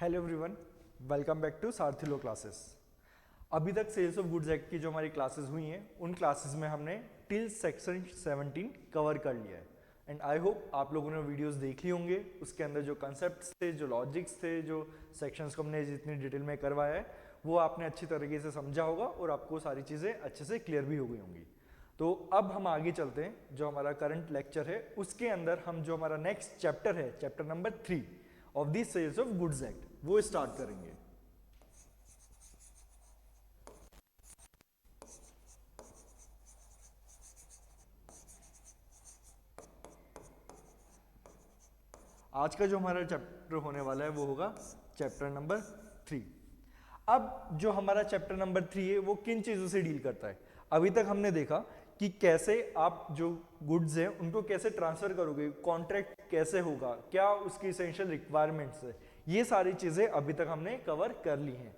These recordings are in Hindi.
Hello everyone, welcome back to Sarathi law classes. अभी तक सेल्स ऑफ गुड्स एक्ट की जो हमारी क्लासेस हुई हैं उन क्लासेस में हमने टिल सेक्शन 17 कवर कर लिया है एंड आई होप आप लोगों ने वीडियोस देख ली होंगे। उसके अंदर जो कंसेप्ट्स थे, जो लॉजिक्स थे, जो सेक्शंस को हमने जितनी डिटेल में करवाया है वो आपने अच्छी तरीके से समझा होगा और आपको सारी चीज़ें अच्छे से क्लियर भी हो गई होंगी। तो अब हम आगे चलते हैं। जो हमारा करंट लेक्चर है उसके अंदर हम जो हमारा नेक्स्ट चैप्टर है, chapter number 3 of the sales of goods act, वो स्टार्ट करेंगे। आज का जो हमारा चैप्टर होने वाला है वो होगा चैप्टर नंबर 3। अब जो हमारा चैप्टर नंबर 3 है वो किन चीज़ों से डील करता है। अभी तक हमने देखा कि कैसे आप जो गुड्स हैं उनको कैसे ट्रांसफर करोगे, कॉन्ट्रैक्ट कैसे होगा, क्या उसकी इसेंशियल रिक्वायरमेंट्स है, ये सारी चीज़ें अभी तक हमने कवर कर ली हैं।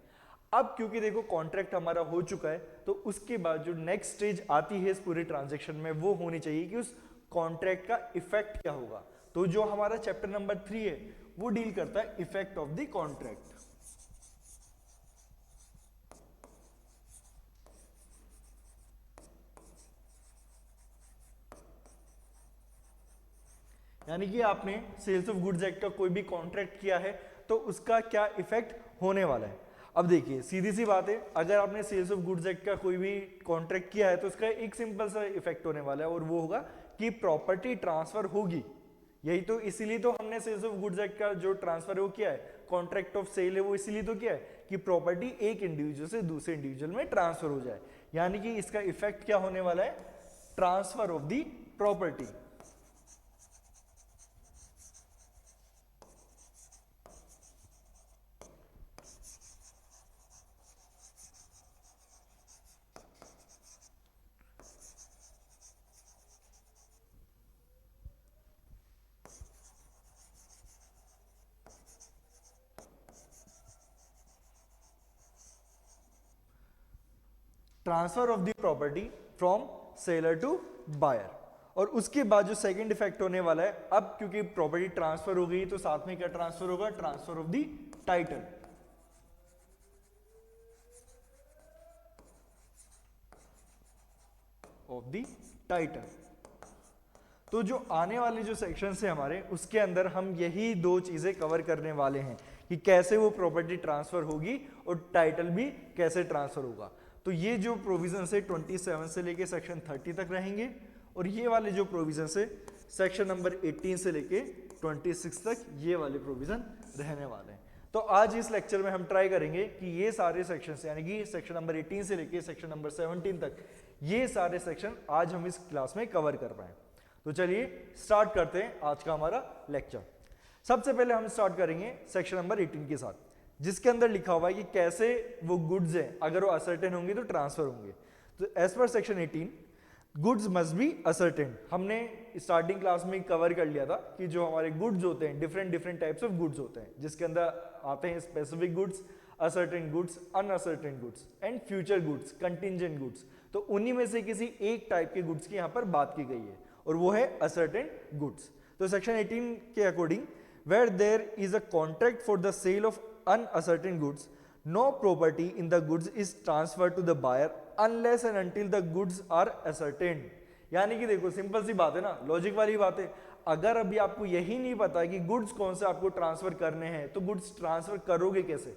अब क्योंकि देखो कॉन्ट्रैक्ट हमारा हो चुका है तो उसके बाद जो नेक्स्ट स्टेज आती है इस पूरे ट्रांजेक्शन में वो होनी चाहिए कि उस कॉन्ट्रैक्ट का इफेक्ट क्या होगा। तो जो हमारा चैप्टर नंबर 3 है वो डील करता है इफेक्ट ऑफ द कॉन्ट्रैक्ट। यानी कि आपने सेल्स ऑफ गुड्स एक्ट का कोई भी कॉन्ट्रैक्ट किया है तो उसका क्या इफेक्ट होने वाला है। अब देखिए सीधी सी बात है, अगर आपने सेल्स ऑफ गुड्स एक्ट का कोई भी कॉन्ट्रैक्ट किया है तो उसका एक सिंपल सा इफेक्ट होने वाला है और वो होगा कि प्रॉपर्टी ट्रांसफर होगी। यही तो इसीलिए तो हमने सेल्स ऑफ गुड्स एक्ट का जो ट्रांसफर है वो किया है, कॉन्ट्रैक्ट ऑफ सेल है वो इसीलिए तो किया है कि प्रॉपर्टी एक इंडिविजुअल से दूसरे इंडिविजुअल में ट्रांसफर हो जाए। यानी कि इसका इफेक्ट क्या होने वाला है, transfer of the property. Transfer of the property from seller to buyer. और उसके बाद जो सेकंड इफेक्ट होने वाला है, अब क्योंकि प्रॉपर्टी ट्रांसफर हो गई तो साथ में क्या ट्रांसफर होगा, transfer of the title. Of the title. तो जो आने वाले जो सेक्शन है हमारे उसके अंदर हम यही दो चीजें कवर करने वाले हैं कि कैसे वो प्रॉपर्टी ट्रांसफर होगी और टाइटल भी कैसे ट्रांसफर होगा। तो ये जो प्रोविजन है 27 से लेके सेक्शन 30 तक रहेंगे और ये वाले जो प्रोविजन है सेक्शन नंबर 18 से लेके 26 तक ये वाले प्रोविजन रहने वाले हैं। तो आज इस लेक्चर में हम ट्राई करेंगे कि ये सारे सेक्शन यानी कि सेक्शन नंबर 18 से लेके सेक्शन नंबर 17 तक ये सारे सेक्शन आज हम इस क्लास में कवर कर पाए। तो चलिए स्टार्ट करते हैं आज का हमारा लेक्चर। सबसे पहले हम स्टार्ट करेंगे सेक्शन नंबर 18 के साथ, जिसके अंदर लिखा हुआ है कि कैसे वो गुड्स हैं अगर वो असर्टेन होंगे तो ट्रांसफर होंगे। तो एज पर section 18 goods must be ascertain. हमने स्टार्टिंग क्लास में कवर कर लिया था कि जो हमारे गुड्स होते हैं different different types of goods होते हैं, जिसके अंदर आते हैं specific goods, ascertain goods, unascertain goods and future goods, contingent goods. तो उन्हीं में से किसी एक टाइप के गुड्स की यहाँ पर बात की गई है और वो है असर्टेन गुड्स। तो सेक्शन 18 के according where there is a contract for the sale of unascertain goods, no property in the goods is transferred to the buyer unless and until the goods are ascertained। यानी कि देखो सिंपल सी बात है ना, लॉजिक वाली बात है। अगर अभी आपको यही नहीं पता कि गुड्स कौन से आपको ट्रांसफर करने हैं तो गुड्स ट्रांसफर करोगे कैसे,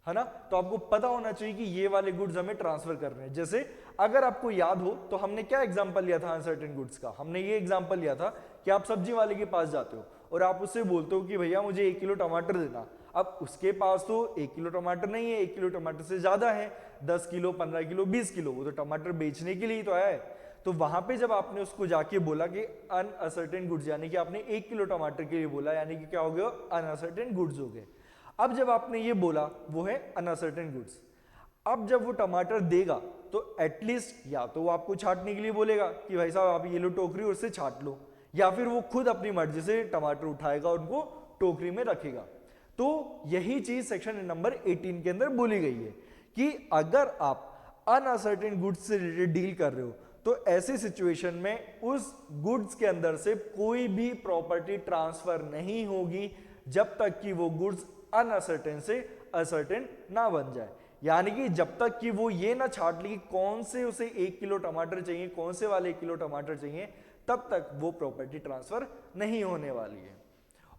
है ना। तो आपको पता होना चाहिए कि ये वाले गुड्स हमें ट्रांसफर करने हैं। जैसे अगर आपको याद हो तो हमने क्या एग्जांपल लिया था अनसर्टेन गुड्स का, हमने ये एग्जांपल लिया था कि आप सब्जी वाले के पास जाते हो और आप उससे बोलते हो कि भैया मुझे 1 किलो टमाटर देना। अब उसके पास तो 1 किलो टमाटर नहीं है, 1 किलो टमाटर से ज्यादा है, 10 किलो, 15 किलो, 20 किलो, वो तो टमाटर बेचने के लिए ही तो आया है। तो वहां पे जब आपने उसको जाके बोला कि अनअसर्टेन गुड्स, यानी कि आपने 1 किलो टमाटर के लिए बोला, यानी कि क्या हो गया, अनअसर्टेन गुड्स हो गए। अब जब आपने ये बोला वो है अनअसर्टेन गुड्स। अब जब वो टमाटर देगा तो एटलीस्ट या तो वो आपको छांटने के लिए बोलेगा कि भाई साहब आप ये लो टोकरी और उससे छांट लो, या फिर वो खुद अपनी मर्जी से टमाटर उठाएगा और उनको टोकरी में रखेगा। तो यही चीज सेक्शन नंबर 18 के अंदर बोली गई है कि अगर आप अनअसर्टेन गुड्स से रिलेटेड डील कर रहे हो तो ऐसी सिचुएशन में उस गुड्स के अंदर से कोई भी प्रॉपर्टी ट्रांसफर नहीं होगी जब तक कि वो गुड्स अनअसर्टेन से असर्टेन ना बन जाए। यानी कि जब तक कि वो ये ना छाट ली कि कौन से उसे 1 किलो टमाटर चाहिए, कौन से वाले 1 किलो टमाटर चाहिए, तब तक वो प्रॉपर्टी ट्रांसफर नहीं होने वाली है।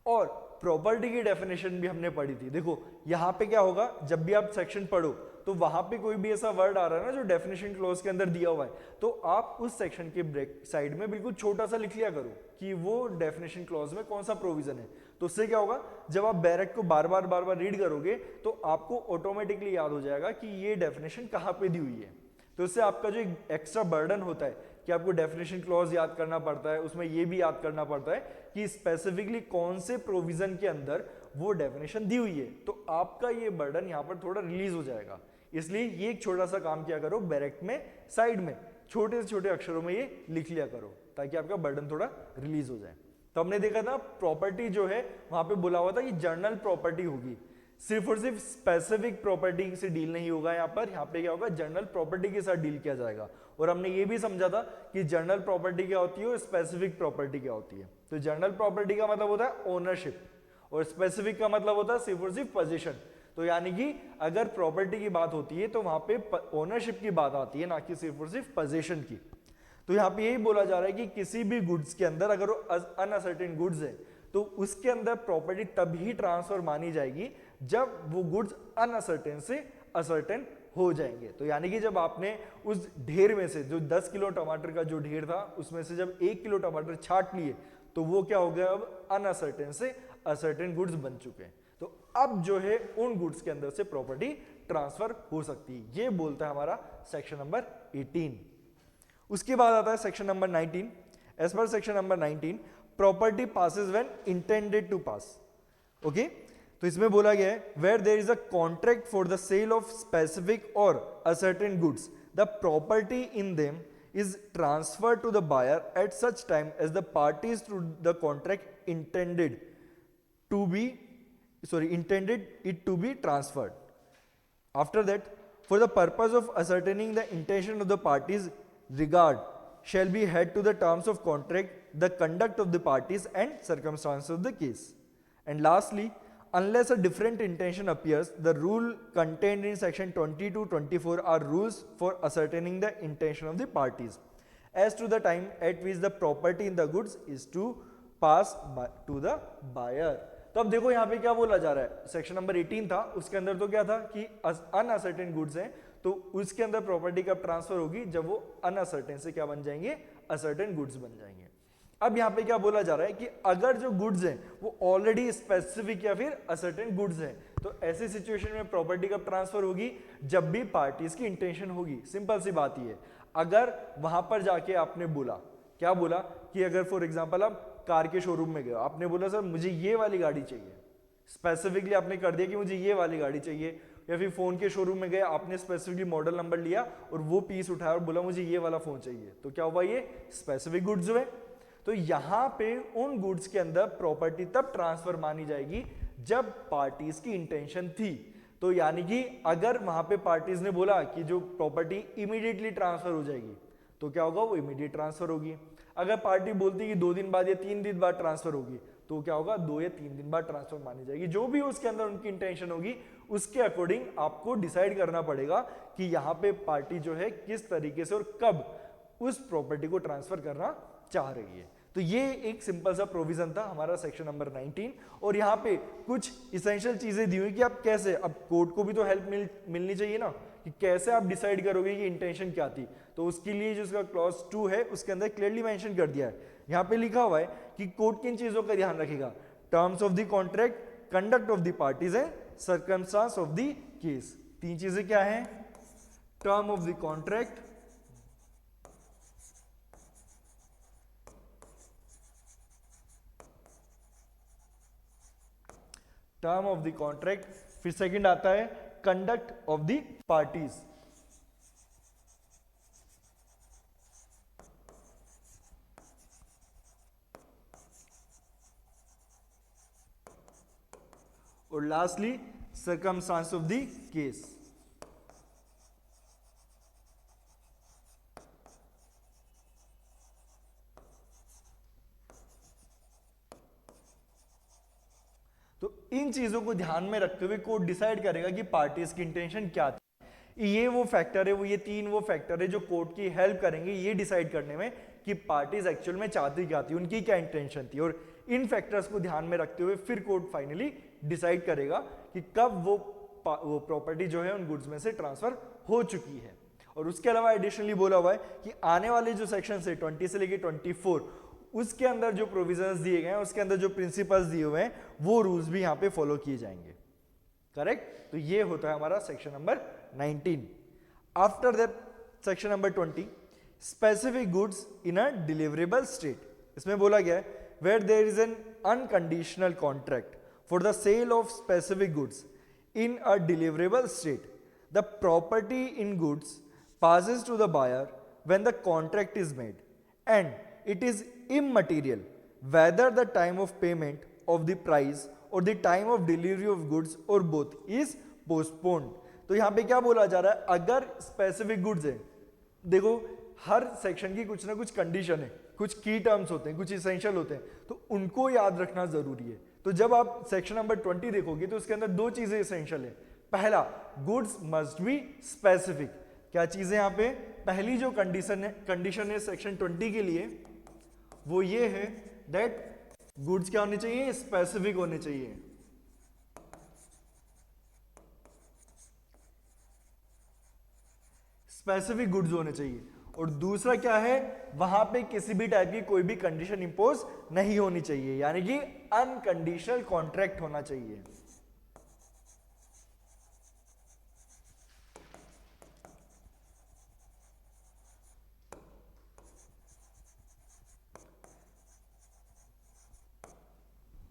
और प्रॉपर्टी की डेफिनेशन भी हमने पढ़ी थी। देखो यहां पे क्या होगा, जब भी आप सेक्शन पढ़ो तो वहां पे कोई भी ऐसा वर्ड आ रहा है ना जो डेफिनेशन क्लॉज के अंदर दिया हुआ है, तो आप उस सेक्शन के ब्रेक साइड में बिल्कुल छोटा सा लिख लिया करो कि वो डेफिनेशन क्लॉज में कौन सा प्रोविजन है। तो उससे क्या होगा, जब आप बैरेक्ट को बार बार रीड करोगे तो आपको ऑटोमेटिकली याद हो जाएगा कि ये डेफिनेशन कहाँ पे दी हुई है। तो इससे आपका जो एक्स्ट्रा बर्डन होता है कि आपको डेफिनेशन क्लॉज याद करना पड़ता है, उसमें ये भी याद करना पड़ता है कि स्पेसिफिकली कौन से प्रोविजन के अंदर वो डेफिनेशन दी हुई है, तो आपका ये बर्डन यहाँ पर थोड़ा रिलीज हो जाएगा। इसलिए ये एक छोटा सा काम किया करो, बैरेक्ट में साइड में छोटे से छोटे अक्षरों में ये लिख लिया करो ताकि आपका बर्डन थोड़ा रिलीज हो जाए। तो हमने देखा था प्रॉपर्टी जो है वहां पे बोला हुआ था कि जनरल प्रॉपर्टी होगी, सिर्फ और सिर्फ स्पेसिफिक प्रॉपर्टी से डील नहीं होगा। यहाँ पे क्या होगा, जनरल प्रॉपर्टी के साथ डील किया जाएगा। और हमने ये भी समझा था कि जनरल प्रॉपर्टी क्या होती है और स्पेसिफिक प्रॉपर्टी क्या होती है। तो जनरल प्रॉपर्टी का मतलब होता है ओनरशिप और स्पेसिफिक का मतलब होता है सिर्फ और सिर्फ पोजीशन। तो यानी कि अगर प्रॉपर्टी की बात होती है तो वहां पे ओनरशिप की बात आती है, ना कि सिर्फ और सिर्फ पोजीशन की। तो यहाँ पे यही बोला जा रहा है कि किसी भी गुड्स के अंदर अगर वो अनअसर्टेन गुड्स है तो उसके अंदर प्रॉपर्टी तभी ट्रांसफर मानी जाएगी जब वो गुड्स अनअसर्टेन से असर्टेन हो जाएंगे। तो यानी कि जब आपने उस ढेर में से जो 10 किलो टमाटर का जो ढेर था उसमें से जब 1 किलो टमाटर छाट लिए तो वो क्या हो गया, अब अनअसर्टेन से असर्टेन गुड्स बन चुके हैं। तो अब जो है उन गुड्स के अंदर से प्रॉपर्टी ट्रांसफर हो सकती है। ये बोलता है हमारा सेक्शन नंबर 18। उसके बाद आता है सेक्शन नंबर 19। एज पर section number 19 property passes when intended to pass. Okay, तो इसमें बोला गया है where there is a contract for the sale of specific और ascertained goods the property in them is transferred to the buyer at such time as the parties to the contract intended it to be transferred. After that, for the purpose of ascertaining the intention of the parties, regard shall be had to the terms of contract, the conduct of the parties and circumstances of the case. And lastly, unless a different intention appears, the rule contained in section 20 to 24 are rules for ascertaining the intention of the parties as to the time at which the property in the goods is to pass to the buyer. तो अब देखो यहाँ पे क्या बोला जा रहा है, सेक्शन नंबर 18 था, उसके अंदर तो क्या था कि अनअसर्टेन गुड्स हैं, तो उसके अंदर प्रॉपर्टी कब ट्रांसफर होगी, जब वो अनअसर्टेन से क्या बन जाएंगे, असर्टेन गुड्स बन जाएंगे। अब यहाँ पे क्या बोला जा रहा है कि अगर जो गुड्स हैं वो ऑलरेडी स्पेसिफिक या फिर असर्टेन गुड्स हैं, तो ऐसी सिचुएशन में प्रॉपर्टी कब ट्रांसफर होगी, जब भी पार्टीज की इंटेंशन होगी। सिंपल सी बात ही है। अगर वहां पर जाके आपने बोला, क्या बोला कि अगर फॉर एग्जांपल आप कार के शोरूम में गए, आपने बोला सर मुझे ये वाली गाड़ी चाहिए, स्पेसिफिकली आपने कर दिया कि मुझे ये वाली गाड़ी चाहिए। या फिर फोन के शोरूम में गए, आपने स्पेसिफिकली मॉडल नंबर लिया और वो पीस उठाया और बोला मुझे ये वाला फोन चाहिए, तो क्या हुआ, ये स्पेसिफिक गुड्स हुए। तो यहां पे उन गुड्स के अंदर प्रॉपर्टी तब ट्रांसफर मानी जाएगी जब पार्टीज की इंटेंशन थी। तो यानी कि अगर वहां पे पार्टीज ने बोला कि जो प्रॉपर्टी इमीडिएटली ट्रांसफर हो जाएगी, तो क्या होगा, वो इमीडिएट ट्रांसफर होगी। अगर पार्टी बोलती कि 2 दिन बाद या 3 दिन बाद ट्रांसफर होगी, तो क्या होगा, 2 या 3 दिन बाद ट्रांसफर मानी जाएगी। जो भी उसके अंदर उनकी इंटेंशन होगी उसके अकॉर्डिंग आपको डिसाइड करना पड़ेगा कि यहाँ पे पार्टी जो है किस तरीके से और कब उस प्रॉपर्टी को ट्रांसफर करना चाह रही है। तो ये एक सिंपल सा प्रोविजन था हमारा सेक्शन नंबर 19। और यहाँ पे कुछ इसेंशियल चीजें दी हुई कि आप कैसे, अब कोर्ट को भी तो हेल्प मिलनी चाहिए ना, कि कैसे आप डिसाइड करोगे कि इंटेंशन क्या थी। तो उसके लिए जो उसका क्लॉज 2 है उसके अंदर क्लियरली मेंशन कर दिया है। यहाँ पे लिखा हुआ है कि कोर्ट किन चीजों का ध्यान रखेगा, terms of the contract, conduct of the parties and circumstance of the case. 3 चीजें क्या है, term of the contract, term of the contract, फिर सेकंड आता है कंडक्ट ऑफ द पार्टीज, और lastly circumstance of the case. तो इन चीजों को ध्यान में रखते हुए कोर्ट डिसाइड करेगा कि पार्टीज की इंटेंशन क्या थी। ये वो फैक्टर है, ये तीन वो फैक्टर है जो कोर्ट की हेल्प करेंगे ये डिसाइड करने में कि पार्टीज एक्चुअल में चाहती क्या थी, उनकी क्या इंटेंशन थी। और इन फैक्टर्स को ध्यान में रखते हुए फिर कोर्ट फाइनली डिसाइड करेगा कि कब वो प्रॉपर्टी जो है उन गुड्स में से ट्रांसफर हो चुकी है। और उसके अलावा एडिशनली बोला हुआ है कि आने वाले जो सेक्शन है 20 से लेके 24 उसके अंदर जो प्रोविजंस दिए गए हैं, उसके अंदर जो प्रिंसिपल्स दिए हुए हैं, वो रूल्स भी यहाँ पे फॉलो किए जाएंगे। करेक्ट? तो ये होता है हमारा section number 19। After that section number 20, specific goods in a deliverable state. इसमें बोला गया है where there is an unconditional contract for the sale of specific goods in a deliverable state, the property in goods passes to the buyer when the contract is made, and it is immaterial whether the time of payment of the price or the time of delivery of goods or both is postponed। तो यहाँ पे क्या बोला जा रहा है, अगर स्पेसिफिक गुड्स है, देखो हर सेक्शन की कुछ ना कुछ कंडीशन है, कुछ की टर्म्स होते हैं, कुछ इसेंशियल होते हैं, तो उनको याद रखना जरूरी है। तो जब आप सेक्शन नंबर 20 देखोगे तो उसके अंदर दो चीजें इसेंशियल है। पहला, गुड्स मस्ट बी स्पेसिफिक। क्या चीजें यहाँ पे, पहली जो कंडीशन है सेक्शन 20 के लिए वो ये है दैट गुड्स क्या होने चाहिए, स्पेसिफिक होने चाहिए। स्पेसिफिक गुड्स होने चाहिए। और दूसरा क्या है, वहां पे किसी भी टाइप की कोई भी कंडीशन इंपोज नहीं होनी चाहिए, यानी कि अनकंडीशनल कॉन्ट्रैक्ट होना चाहिए।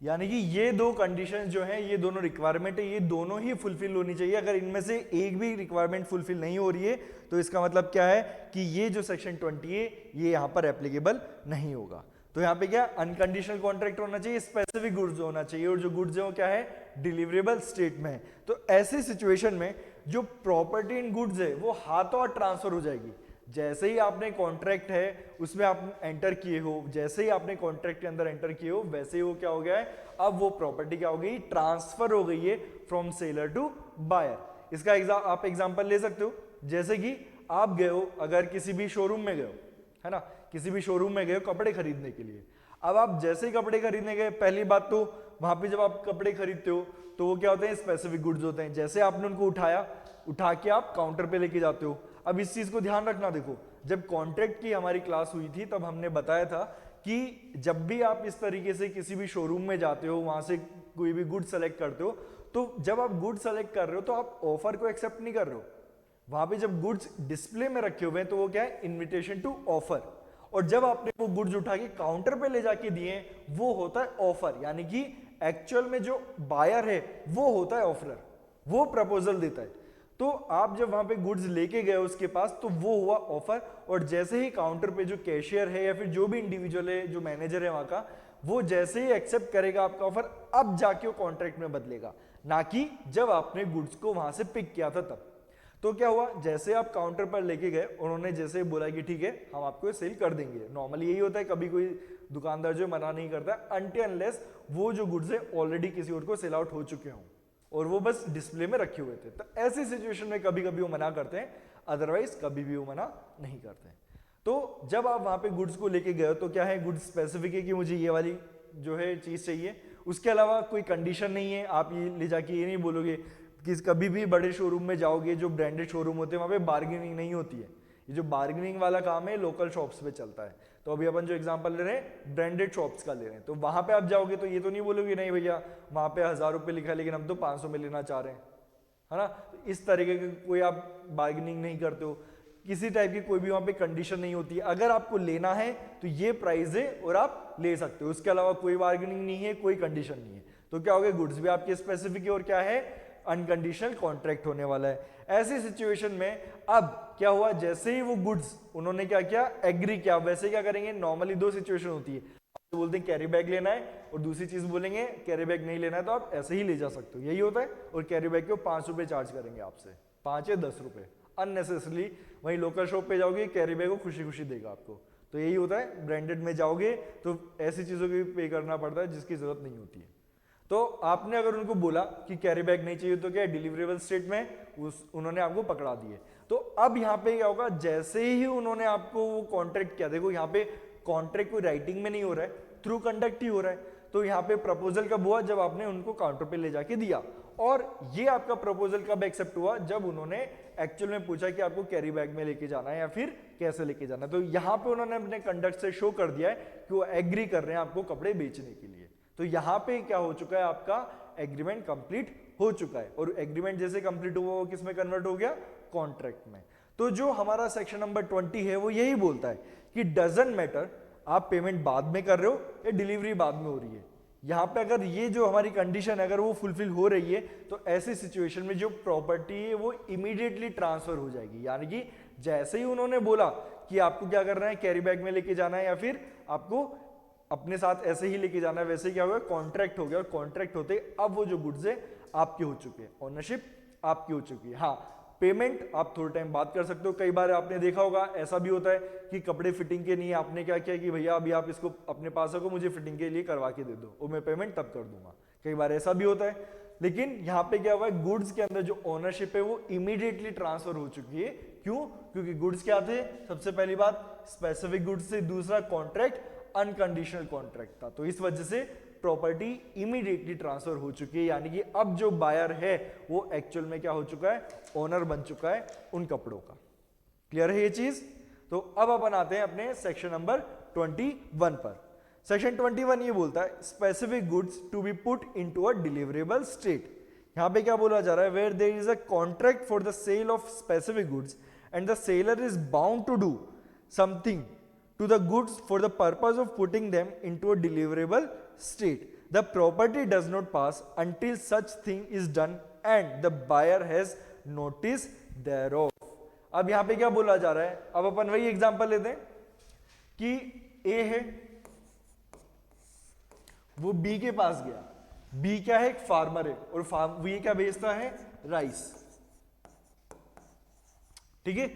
यानी कि ये दो कंडीशन जो हैं, ये दोनों रिक्वायरमेंट है, ये दोनों ही फुलफिल होनी चाहिए। अगर इनमें से एक भी रिक्वायरमेंट फुलफिल नहीं हो रही है तो इसका मतलब क्या है कि ये जो सेक्शन 20 है ये यहाँ पर एप्लीकेबल नहीं होगा। तो यहाँ पे क्या, अनकंडीशनल कॉन्ट्रैक्ट होना चाहिए, स्पेसिफिक गुड्स होना चाहिए, और जो गुड्स है वो क्या है, डिलीवरेबल स्टेट में है। तो ऐसी सिचुएशन में जो प्रॉपर्टी इन गुड्स है वो हाथों हाथ ट्रांसफर हो जाएगी। जैसे ही आपने कॉन्ट्रैक्ट है उसमें आप एंटर किए हो, जैसे ही आपने कॉन्ट्रैक्ट के अंदर एंटर किए हो, वैसे ही वो क्या हो गया है, अब वो प्रॉपर्टी क्या हो गई, ट्रांसफर हो गई है फ्रॉम सेलर टू बायर। इसका आप एग्जांपल ले सकते हो, जैसे कि आप गए हो अगर किसी भी शोरूम में गए हो, है ना, किसी भी शोरूम में गए हो कपड़े खरीदने के लिए। अब आप जैसे ही कपड़े खरीदने गए, पहली बात तो वहां पे जब आप कपड़े खरीदते हो तो वो क्या होते हैं, स्पेसिफिक गुड्स होते हैं। जैसे आपने उनको उठा के आप काउंटर पे लेके जाते हो। अब इस चीज को ध्यान रखना, देखो जब कॉन्ट्रैक्ट की हमारी क्लास हुई थी तब हमने बताया था कि जब भी आप इस तरीके से किसी भी शोरूम में जाते हो, वहां से कोई भी गुड सेलेक्ट करते हो, तो जब आप गुड सेलेक्ट कर रहे हो तो आप ऑफर को एक्सेप्ट नहीं कर रहे हो। वहां पे जब गुड्स डिस्प्ले में रखे हुए हैं तो वो क्या है, इन्विटेशन टू ऑफर। और जब आपने वो गुड्स उठा के काउंटर पे ले जाके दिए वो होता है ऑफर। यानी कि एक्चुअल में जो बायर है वो होता है ऑफरर, वो प्रपोजल देता है। तो आप जब वहां पे गुड्स लेके गए उसके पास तो वो हुआ ऑफर। और जैसे ही काउंटर पे जो कैशियर है या फिर जो भी इंडिविजुअल है, जो मैनेजर है वहां का, वो जैसे ही एक्सेप्ट करेगा आपका ऑफर, अब जाके वो कॉन्ट्रैक्ट में बदलेगा, ना कि जब आपने गुड्स को वहां से पिक किया था तब। तो क्या हुआ, जैसे आप काउंटर पर लेके गए, उन्होंने जैसे बोला कि ठीक है हम आपको सेल कर देंगे। नॉर्मली यही होता है, कभी कोई दुकानदार जो मना नहीं करता अनटिल अनलेस वो जो गुड्स है ऑलरेडी किसी और को सेल आउट हो चुके हों और वो बस डिस्प्ले में रखे हुए थे। तो ऐसी सिचुएशन में कभी कभी वो मना करते हैं, अदरवाइज कभी भी वो मना नहीं करते हैं। तो जब आप वहां पे गुड्स को लेके गए तो क्या है, गुड्स स्पेसिफिक है कि मुझे ये वाली जो है चीज चाहिए, उसके अलावा कोई कंडीशन नहीं है। आप ये ले जाके ये नहीं बोलोगे कि कभी भी बड़े शोरूम में जाओगे, जो ब्रांडेड शोरूम होते हैं वहां पे बार्गेनिंग नहीं होती है। ये जो बार्गेनिंग वाला काम है लोकल शॉप्स पे चलता है। तो अभी अपन जो एग्जांपल ले रहे हैं ब्रांडेड शॉप्स का ले रहे हैं, तो वहां पे आप जाओगे तो ये तो नहीं बोलोगे नहीं भैया वहां पे 1000 रुपए लिखा है लेकिन हम तो 500 में लेना चाह रहे हैं, है ना। तो इस तरीके के कोई आप बार्गेनिंग नहीं करते हो, किसी टाइप की कोई भी वहां पे कंडीशन नहीं होती है। अगर आपको लेना है तो ये प्राइस है और आप ले सकते हो, उसके अलावा कोई बार्गेनिंग नहीं है, कोई कंडीशन नहीं है। तो क्या हो गया, गुड्स भी आपके स्पेसिफिक है और क्या है, अनकंडीशनल कॉन्ट्रैक्ट होने वाला है। ऐसी सिचुएशन में अब क्या हुआ, जैसे ही वो गुड्स उन्होंने क्या किया, एग्री किया। वैसे क्या करेंगे, नॉर्मली दो सिचुएशन होती है, तो बोलते हैं कैरी बैग लेना है, और दूसरी चीज बोलेंगे कैरी बैग नहीं लेना है तो आप ऐसे ही ले जा सकते हो, यही होता है। और कैरी बैग के 5 रुपए चार्ज करेंगे आपसे, 5 या 10 रुपए अननेसेसरली। वहीं लोकल शॉप पे जाओगे कैरी बैग को खुशी खुशी देगा आपको। तो यही होता है, ब्रांडेड में जाओगे तो ऐसी चीजों की पे करना पड़ता है जिसकी जरूरत नहीं होती है। तो आपने अगर उनको बोला कि कैरी बैग नहीं चाहिए तो क्या डिलीवरेबल स्टेट में उन्होंने आपको पकड़ा दिए। तो अब यहाँ पे क्या होगा, जैसे ही उन्होंने आपको वो कॉन्ट्रैक्ट किया, देखो यहाँ पे कॉन्ट्रैक्ट कोई राइटिंग में नहीं हो रहा है, थ्रू कंडक्ट ही हो रहा है। तो यहाँ पे प्रपोजल कब हुआ, जब आपने उनको काउंटर पे ले जाके दिया। और ये आपका प्रपोजल कब एक्सेप्ट हुआ, जब उन्होंने एक्चुअल में पूछा कि आपको कैरी बैग में लेके जाना है या फिर कैसे लेके जाना है। तो यहाँ पे उन्होंने अपने कंडक्ट से शो कर दिया है कि वो एग्री कर रहे हैं आपको कपड़े बेचने के लिए। तो यहाँ पे क्या हो चुका है, आपका एग्रीमेंट कंप्लीट हो चुका है। और एग्रीमेंट जैसे कंप्लीट हुआ वो किस में कन्वर्ट हो गया, कॉन्ट्रैक्ट में। तो जो हमारा सेक्शन नंबर 20 है वो यही बोलता है कि डजंट मैटर आप पेमेंट बाद में कर रहे हो या डिलीवरी बाद में हो रही है। यहाँ पे अगर ये जो हमारी कंडीशन है अगर वो फुलफिल हो रही है तो ऐसी सिचुएशन में जो प्रॉपर्टी है वो इमीडिएटली ट्रांसफर हो जाएगी। यानी कि जैसे ही उन्होंने बोला कि आपको क्या करना है, कैरी बैग में लेके जाना है या फिर आपको अपने साथ ऐसे ही लेके जाना है, वैसे क्या हो गया, कॉन्ट्रैक्ट हो गया। और कॉन्ट्रैक्ट होते अब वो जो गुड्स है आपके हो चुके हैं, ओनरशिप आपकी हो चुकी है। हाँ, पेमेंट आप थोड़े टाइम बात कर सकते हो। कई बार आपने देखा होगा ऐसा भी होता है कि कपड़े फिटिंग के नहीं, आपने क्या किया कि भैया अभी आप इसको अपने पास रखो, मुझे फिटिंग के लिए करवा के दे दो और मैं पेमेंट तब कर दूंगा। कई बार ऐसा भी होता है। लेकिन यहाँ पे क्या हुआ है, गुड्स के अंदर जो ओनरशिप है वो इमीडिएटली ट्रांसफर हो चुकी है। क्यों? क्योंकि गुड्स क्या थे, सबसे पहली बात स्पेसिफिक गुड्स से, दूसरा कॉन्ट्रैक्ट अनकंडीशनल कॉन्ट्रैक्ट था। तो इस वजह से प्रॉपर्टी इमीडिएटली ट्रांसफर हो चुकी है। यानी कि अब जो बायर है वो एक्चुअल में क्या हो चुका है, ओनर बन चुका है उन कपड़ों का। क्लियर है ये चीज? तो अब अपन आते हैं अपने सेक्शन नंबर 21 पर। सेक्शन 21 ये बोलता है specific goods to be put into a deliverable state. यहां पे क्या बोला जा रहा है, where there is a contract for the sale of specific goods and the seller is bound to do something to the goods for the purpose of putting them into a deliverable state. The property does not pass until such thing is done and the buyer has notice thereof. अब यहां पे क्या बोला जा रहा है, अब अपन वही एग्जांपल लेते हैं कि A है, वो B के पास गया। B क्या है, एक फार्मर है और वो ये क्या बेचता है, राइस। ठीक है,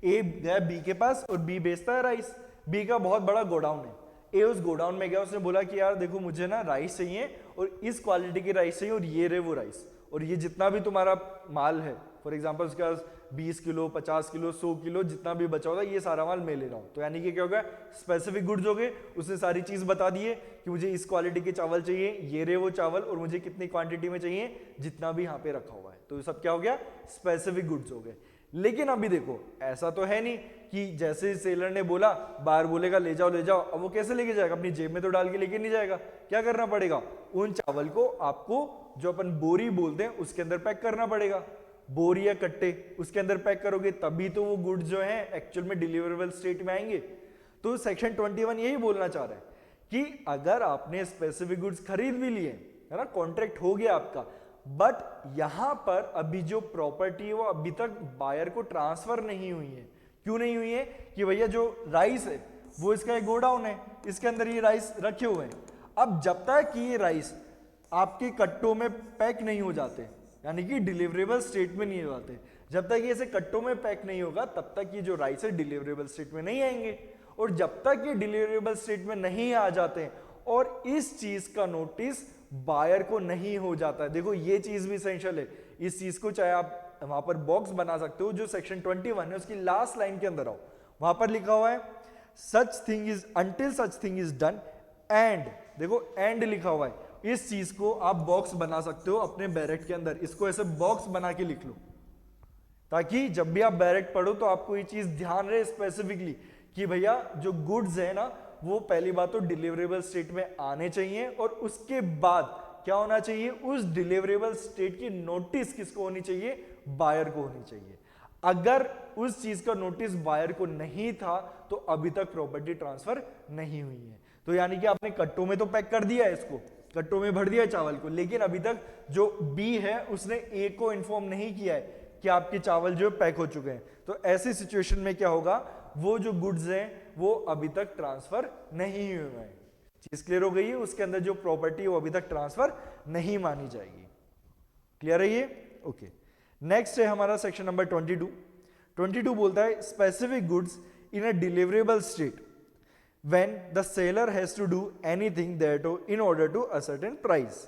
A गया B के पास और B बेचता है राइस। बी का बहुत बड़ा गोडाउन है। ए उस गोडाउन में गया, उसने बोला कि यार देखो मुझे ना राइस चाहिए और इस क्वालिटी की राइस चाहिए और ये रहे वो राइस, और ये जितना भी तुम्हारा माल है, फॉर एग्जांपल उसके पास 20 किलो 50 किलो 100 किलो जितना भी बचा होगा ये सारा माल मैं ले रहा हूँ। तो यानी कि क्या होगा, स्पेसिफिक गुड्स हो गए। उसने सारी चीज बता दी है कि मुझे इस क्वालिटी के चावल चाहिए, ये रहे वो चावल, और मुझे कितनी क्वांटिटी में चाहिए, जितना भी यहाँ पे रखा हुआ है। तो सब क्या हो गया, स्पेसिफिक गुड्स हो गए। लेकिन अभी देखो ऐसा तो है नहीं कि जैसे सेलर ने बोला, बाहर बोलेगा ले जाओ ले जाओ, अब वो कैसे लेके जाएगा, अपनी जेब में तो डाल के लेके नहीं जाएगा। क्या करना पड़ेगा, उन चावल को आपको जो अपन बोरी बोलते हैं उसके अंदर पैक करना पड़ेगा। बोरी या कट्टे उसके अंदर पैक करोगे तभी तो वो गुड्स जो है एक्चुअल में डिलीवरेबल स्टेट में आएंगे। तो सेक्शन 21 यही बोलना चाह रहा है कि अगर आपने स्पेसिफिक गुड्स खरीद भी लिए है ना, कॉन्ट्रैक्ट हो गया आपका, बट यहां पर अभी जो प्रॉपर्टी है वो अभी तक बायर को ट्रांसफर नहीं हुई है। क्यों नहीं हुई है, कि भैया जो राइस है वो इसका एक गोडाउन है, इसके अंदर ये राइस रखे हुए हैं। अब जब तक कि ये राइस आपके कट्टों में पैक नहीं हो जाते, यानी कि डिलीवरेबल स्टेट में नहीं हो जाते, जब तक ये ऐसे कट्टों में पैक नहीं होगा तब तक ये जो राइस है डिलीवरेबल स्टेट में नहीं आएंगे। और जब तक ये डिलीवरेबल स्टेट में नहीं आ जाते और इस चीज का नोटिस बायर को नहीं हो जाता है, देखो ये चीज भी एसेंशियल है। इस चीज को चाहे आप वहां पर बॉक्स बना सकते हो, जो सेक्शन 21 है उसकी लास्ट लाइन के अंदर आओ, वहां पर लिखा हुआ है such thing is until such thing is done and, देखो एंड लिखा हुआ है। इस चीज को आप बॉक्स बना सकते हो अपने बैरेट के अंदर, इसको ऐसे बॉक्स बना के लिख लो, ताकि जब भी आप बैरेट पढ़ो तो आपको ये चीज ध्यान रहे स्पेसिफिकली कि भैया जो गुड्स है ना वो पहली बात तो डिलीवरेबल स्टेट में आने चाहिए, और उसके बाद क्या होना चाहिए, उस डिलीवरेबल स्टेट की नोटिस किसको होनी चाहिए, बायर को होनी चाहिए। अगर उस चीज का नोटिस बायर को नहीं था तो अभी तक प्रॉपर्टी ट्रांसफर नहीं हुई है। तो यानी कि आपने कट्टों में तो पैक कर दिया है, इसको कट्टों में भर दिया है चावल को, लेकिन अभी तक जो बी है उसने ए को इन्फॉर्म नहीं किया है कि आपके चावल जो पैक हो चुके हैं। तो ऐसी सिचुएशन में क्या होगा, वो जो गुड्स हैं वो अभी तक ट्रांसफर नहीं हुए हैं। चीज क्लियर हो गई है, उसके अंदर जो प्रॉपर्टी है वो अभी तक ट्रांसफर नहीं मानी जाएगी। क्लियर है ये? ओके। नेक्स्ट है हमारा सेक्शन नंबर 22। 22 बोलता है specific goods in a deliverable state when the seller has to do anything that in order to a certain price.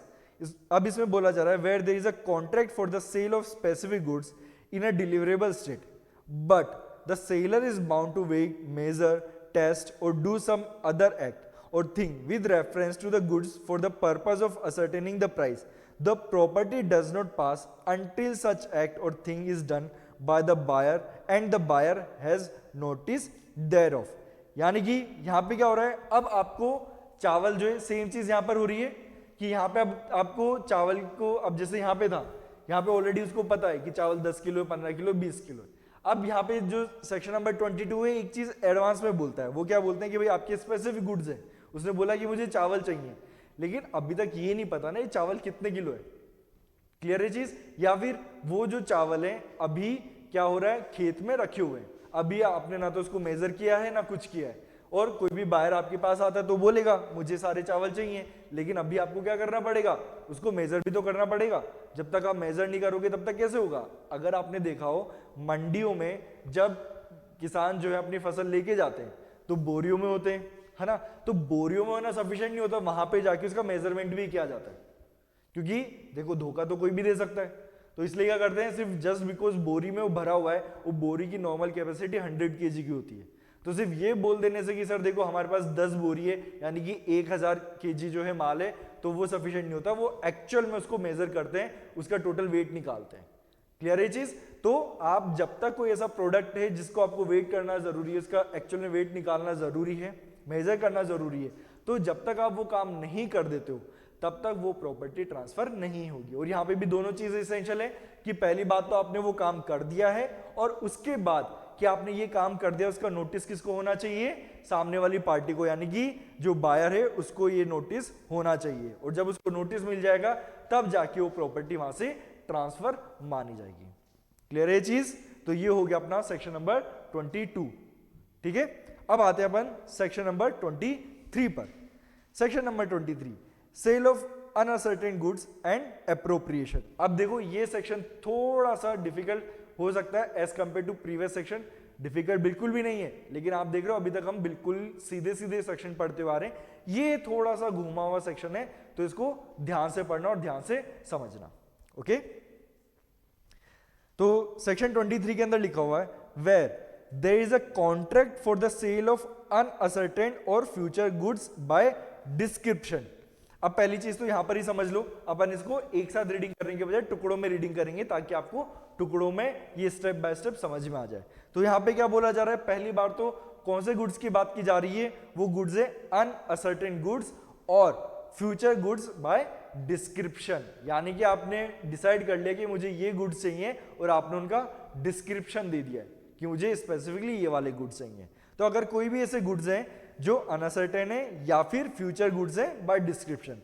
अब इसमें बोला जा रहा है where there is a contract for the sale of specific goods in a deliverable state, but the seller is bound to weigh, measure, test और do some other act or thing with reference to the goods for the purpose of ascertaining the price. The property does not pass until such act or thing is done by the buyer and the buyer has notice thereof. यानी कि यहाँ पे क्या हो रहा है, अब आपको चावल जो है सेम चीज यहाँ पर हो रही है कि यहाँ पे अब आपको चावल को, अब जैसे यहाँ पे था, यहाँ पे ऑलरेडी उसको पता है कि चावल 10 किलो, 15 किलो, 20 किलो है। अब यहाँ पे जो सेक्शन नंबर 22 है एक चीज एडवांस में बोलता है, वो क्या बोलते हैं कि भाई आपके स्पेसिफिक गुड्स है, उसने बोला कि मुझे चावल चाहिए, लेकिन अभी तक ये नहीं पता ना ये चावल कितने किलो है। क्लियर है चीज? या फिर वो जो चावल है अभी क्या हो रहा है, खेत में रखे हुए हैं, अभी आपने ना तो उसको मेजर किया है ना कुछ किया है, और कोई भी बाहर आपके पास आता है तो बोलेगा मुझे सारे चावल चाहिए, लेकिन अभी आपको क्या करना पड़ेगा, उसको मेजर भी तो करना पड़ेगा। जब तक आप मेजर नहीं करोगे तब तक कैसे होगा? अगर आपने देखा हो मंडियों में जब किसान जो है अपनी फसल लेके जाते हैं तो बोरियों में होते हैं, है ना, तो बोरियों में होना सफिशिएंट नहीं होता, वहां पे जाके उसका मेजरमेंट भी किया जाता है, क्योंकि देखो धोखा तो कोई भी दे सकता है, तो इसलिए क्या करते हैं, सिर्फ जस्ट बिकॉज बोरी में वो भरा हुआ है, वो बोरी की नॉर्मल कैपेसिटी 100 kg की होती है, तो सिर्फ ये बोल देने से कि सर देखो हमारे पास 10 बोरी है यानी कि 1000 kg जो है माल है, तो वो सफिशिएंट नहीं होता, वो एक्चुअल में उसको मेजर करते हैं, उसका टोटल वेट निकालते हैं। क्लियर है चीज? तो आप जब तक कोई ऐसा प्रोडक्ट है जिसको आपको वेट करना जरूरी है, उसका एक्चुअल में वेट निकालना जरूरी है, मेजर करना जरूरी है, तो जब तक आप वो काम नहीं कर देते हो तब तक वो प्रॉपर्टी ट्रांसफर नहीं होगी। और यहाँ पे भी दोनों चीजें एसेंशियल है कि पहली बात तो आपने वो काम कर दिया है, और उसके बाद कि आपने ये काम कर दिया उसका नोटिस किसको होना चाहिए, सामने वाली पार्टी को, यानी कि जो बायर है उसको ये नोटिस होना चाहिए, और जब उसको नोटिस मिल जाएगा तब जाके वो प्रॉपर्टी वहां से ट्रांसफर मानी जाएगी। क्लियर है चीज? तो ये हो गया अपना सेक्शन नंबर 22। ठीक है, अब आते हैं अपन सेक्शन नंबर 23 पर। Section number 23, sale of unascertain goods and appropriation. अब देखो ये सेक्शन थोड़ा सा डिफिकल्ट हो सकता है as compare to previous section, difficult बिल्कुल भी नहीं है, लेकिन आप देख रहे हो अभी तक हम बिल्कुल सीधे सीधे सेक्शन पढ़ते हुए आ रहे हैं, ये थोड़ा सा घुमा हुआ सेक्शन है, तो इसको ध्यान से पढ़ना और ध्यान से समझना। ओके, तो सेक्शन 23 के अंदर लिखा हुआ है where there is a contract for the sale of unascertained or future goods by description। अब पहली चीज तो यहां पर ही समझ लो, अपन इसको एक साथ रीडिंग करने के बजाय टुकड़ों में रीडिंग करेंगे ताकि आपको टुकड़ों में ये स्टेप बाय स्टेप समझ में आ जाए। तो यहां पे क्या बोला जा रहा है, पहली बार तो कौन से गुड्स की बात की जा रही है, वो गुड्स है अनअसर्टेन गुड्स और फ्यूचर गुड्स बाय डिस्क्रिप्शन, यानी कि आपने डिसाइड कर लिया कि मुझे ये गुड्स चाहिए और आपने उनका डिस्क्रिप्शन दे दिया है कि मुझे स्पेसिफिकली ये वाले गुड्स चाहिए। तो अगर कोई भी ऐसे गुड्स हैं जो अनसर्टेन है या फिर फ्यूचर गुड्स हैं by description,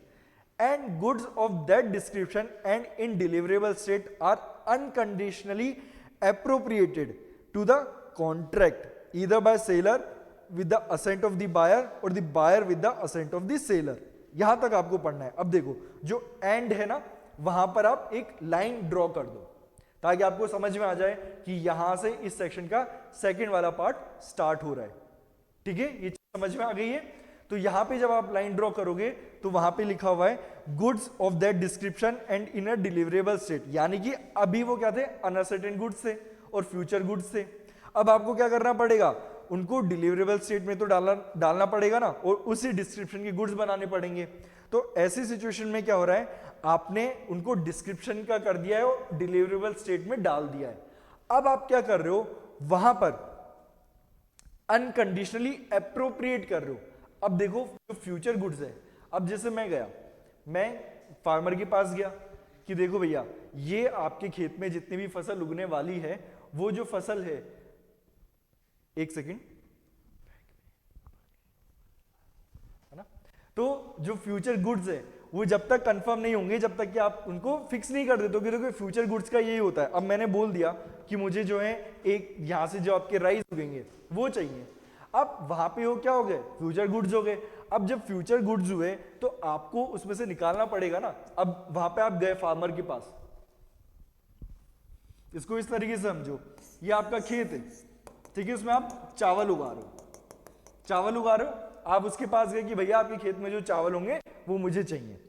and goods of that description and in deliverable state are unconditionally appropriated to the contract either by seller with the assent of the buyer और the buyer with the assent of the seller. यहां तक आपको पढ़ना है। अब देखो जो एंड है ना, वहां पर आप एक लाइन ड्रॉ कर दो ताकि आपको समझ में आ जाए कि यहां से इस सेक्शन का सेकंड वाला पार्ट स्टार्ट हो रहा है। ठीक है, ये चीज समझ में आ गई है? तो यहां पे जब आप लाइन ड्रॉ करोगे तो वहां पे लिखा हुआ है goods of that description and in a deliverable state, यानी कि अभी वो क्या थे, अनसर्टेन गुड्स थे और फ्यूचर गुड्स थे। अब आपको क्या करना पड़ेगा, उनको डिलीवरेबल स्टेट में तो डालना पड़ेगा ना, और उसी डिस्क्रिप्शन के गुड्स बनाने पड़ेंगे। तो ऐसी सिचुएशन में क्या हो रहा है, आपने उनको डिस्क्रिप्शन का कर दिया है और डिलीवरेबल स्टेट में डाल दिया है। अब आप क्या कर रहे हो, वहां पर अनकंडीशनली एप्रोप्रिएट कर रहे हो। अब देखो जो फ्यूचर गुड्स है, अब जैसे मैं फार्मर के पास गया कि देखो भैया ये आपके खेत में जितनी भी फसल उगने वाली है, वो जो फसल है, एक सेकेंड, है ना, तो जो फ्यूचर गुड्स है वो जब तक कंफर्म नहीं होंगे, जब तक कि आप उनको फिक्स नहीं कर देते हो कि देखो फ्यूचर गुड्स का यही होता है। अब मैंने बोल दिया कि मुझे जो है एक यहां से जो आपके राइस उगेंगे वो चाहिए, अब वहां पे हो क्या हो गए, फ्यूचर गुड्स हो गए। अब जब फ्यूचर गुड्स हुए तो आपको उसमें से निकालना पड़ेगा ना। अब वहां पे आप गए फार्मर के पास, इसको इस तरीके से समझो, ये आपका खेत है, ठीक है, उसमें आप चावल उगा रहे हो, आप उसके पास गए कि भैया आपके खेत में जो चावल होंगे वो मुझे चाहिए।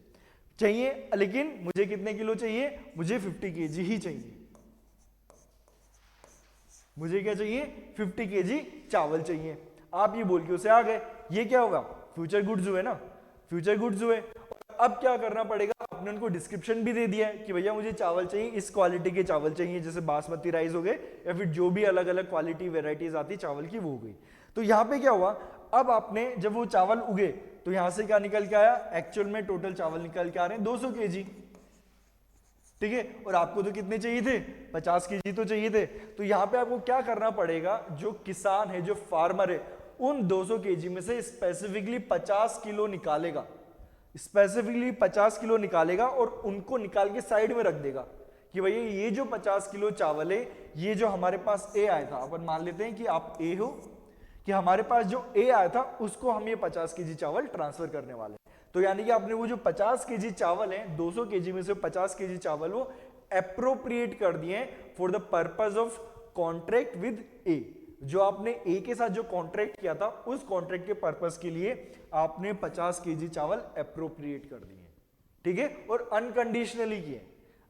चाहिए, लेकिन मुझे कितने किलो चाहिए, मुझे 50 केजी ही चाहिए। मुझे क्या चाहिए, 50 केजी चावल चाहिए। आप ये बोल के उसे आ गए, ये क्या होगा, फ्यूचर गुड्स हुए ना, फ्यूचर गुड्स हुए। अब क्या करना पड़ेगा, आपने उनको डिस्क्रिप्शन भी दे दिया है कि भैया मुझे चावल चाहिए, इस क्वालिटी के चावल चाहिए, जैसे बासमती राइस हो गए या फिर जो भी अलग अलग क्वालिटी वेराइटीज आती चावल की वो हो गई। तो यहाँ पे क्या हुआ, अब आपने जब वो चावल उगे तो यहां से क्या निकल के आया, एक्चुअल में टोटल चावल निकल के आ रहे हैं 200 केजी, ठीक है। और आपको तो कितने चाहिए थे, 50 केजी तो चाहिए थे। तो यहां पे आपको क्या करना पड़ेगा, जो किसान है, जो फार्मर है, उन 200 केजी में से स्पेसिफिकली 50 किलो निकालेगा, स्पेसिफिकली 50 किलो निकालेगा और उनको निकाल के साइड में रख देगा कि भैया ये जो 50 किलो चावल है, ये जो हमारे पास ए आया था, अपन मान लेते हैं कि आप ए हो, कि हमारे पास जो ए आया था उसको हम ये 50 केजी चावल ट्रांसफर करने वाले हैं। तो यानी कि आपने वो जो 50 केजी चावल है, 200 केजी में से 50 केजी चावल वो एप्रोप्रिएट कर दिए for the purpose of contract with A. जो आपने ए के साथ जो कॉन्ट्रैक्ट किया था उस कॉन्ट्रैक्ट के पर्पस के लिए आपने 50 केजी चावल एप्रोप्रिएट कर दिए, ठीक है, और अनकंडीशनली किए।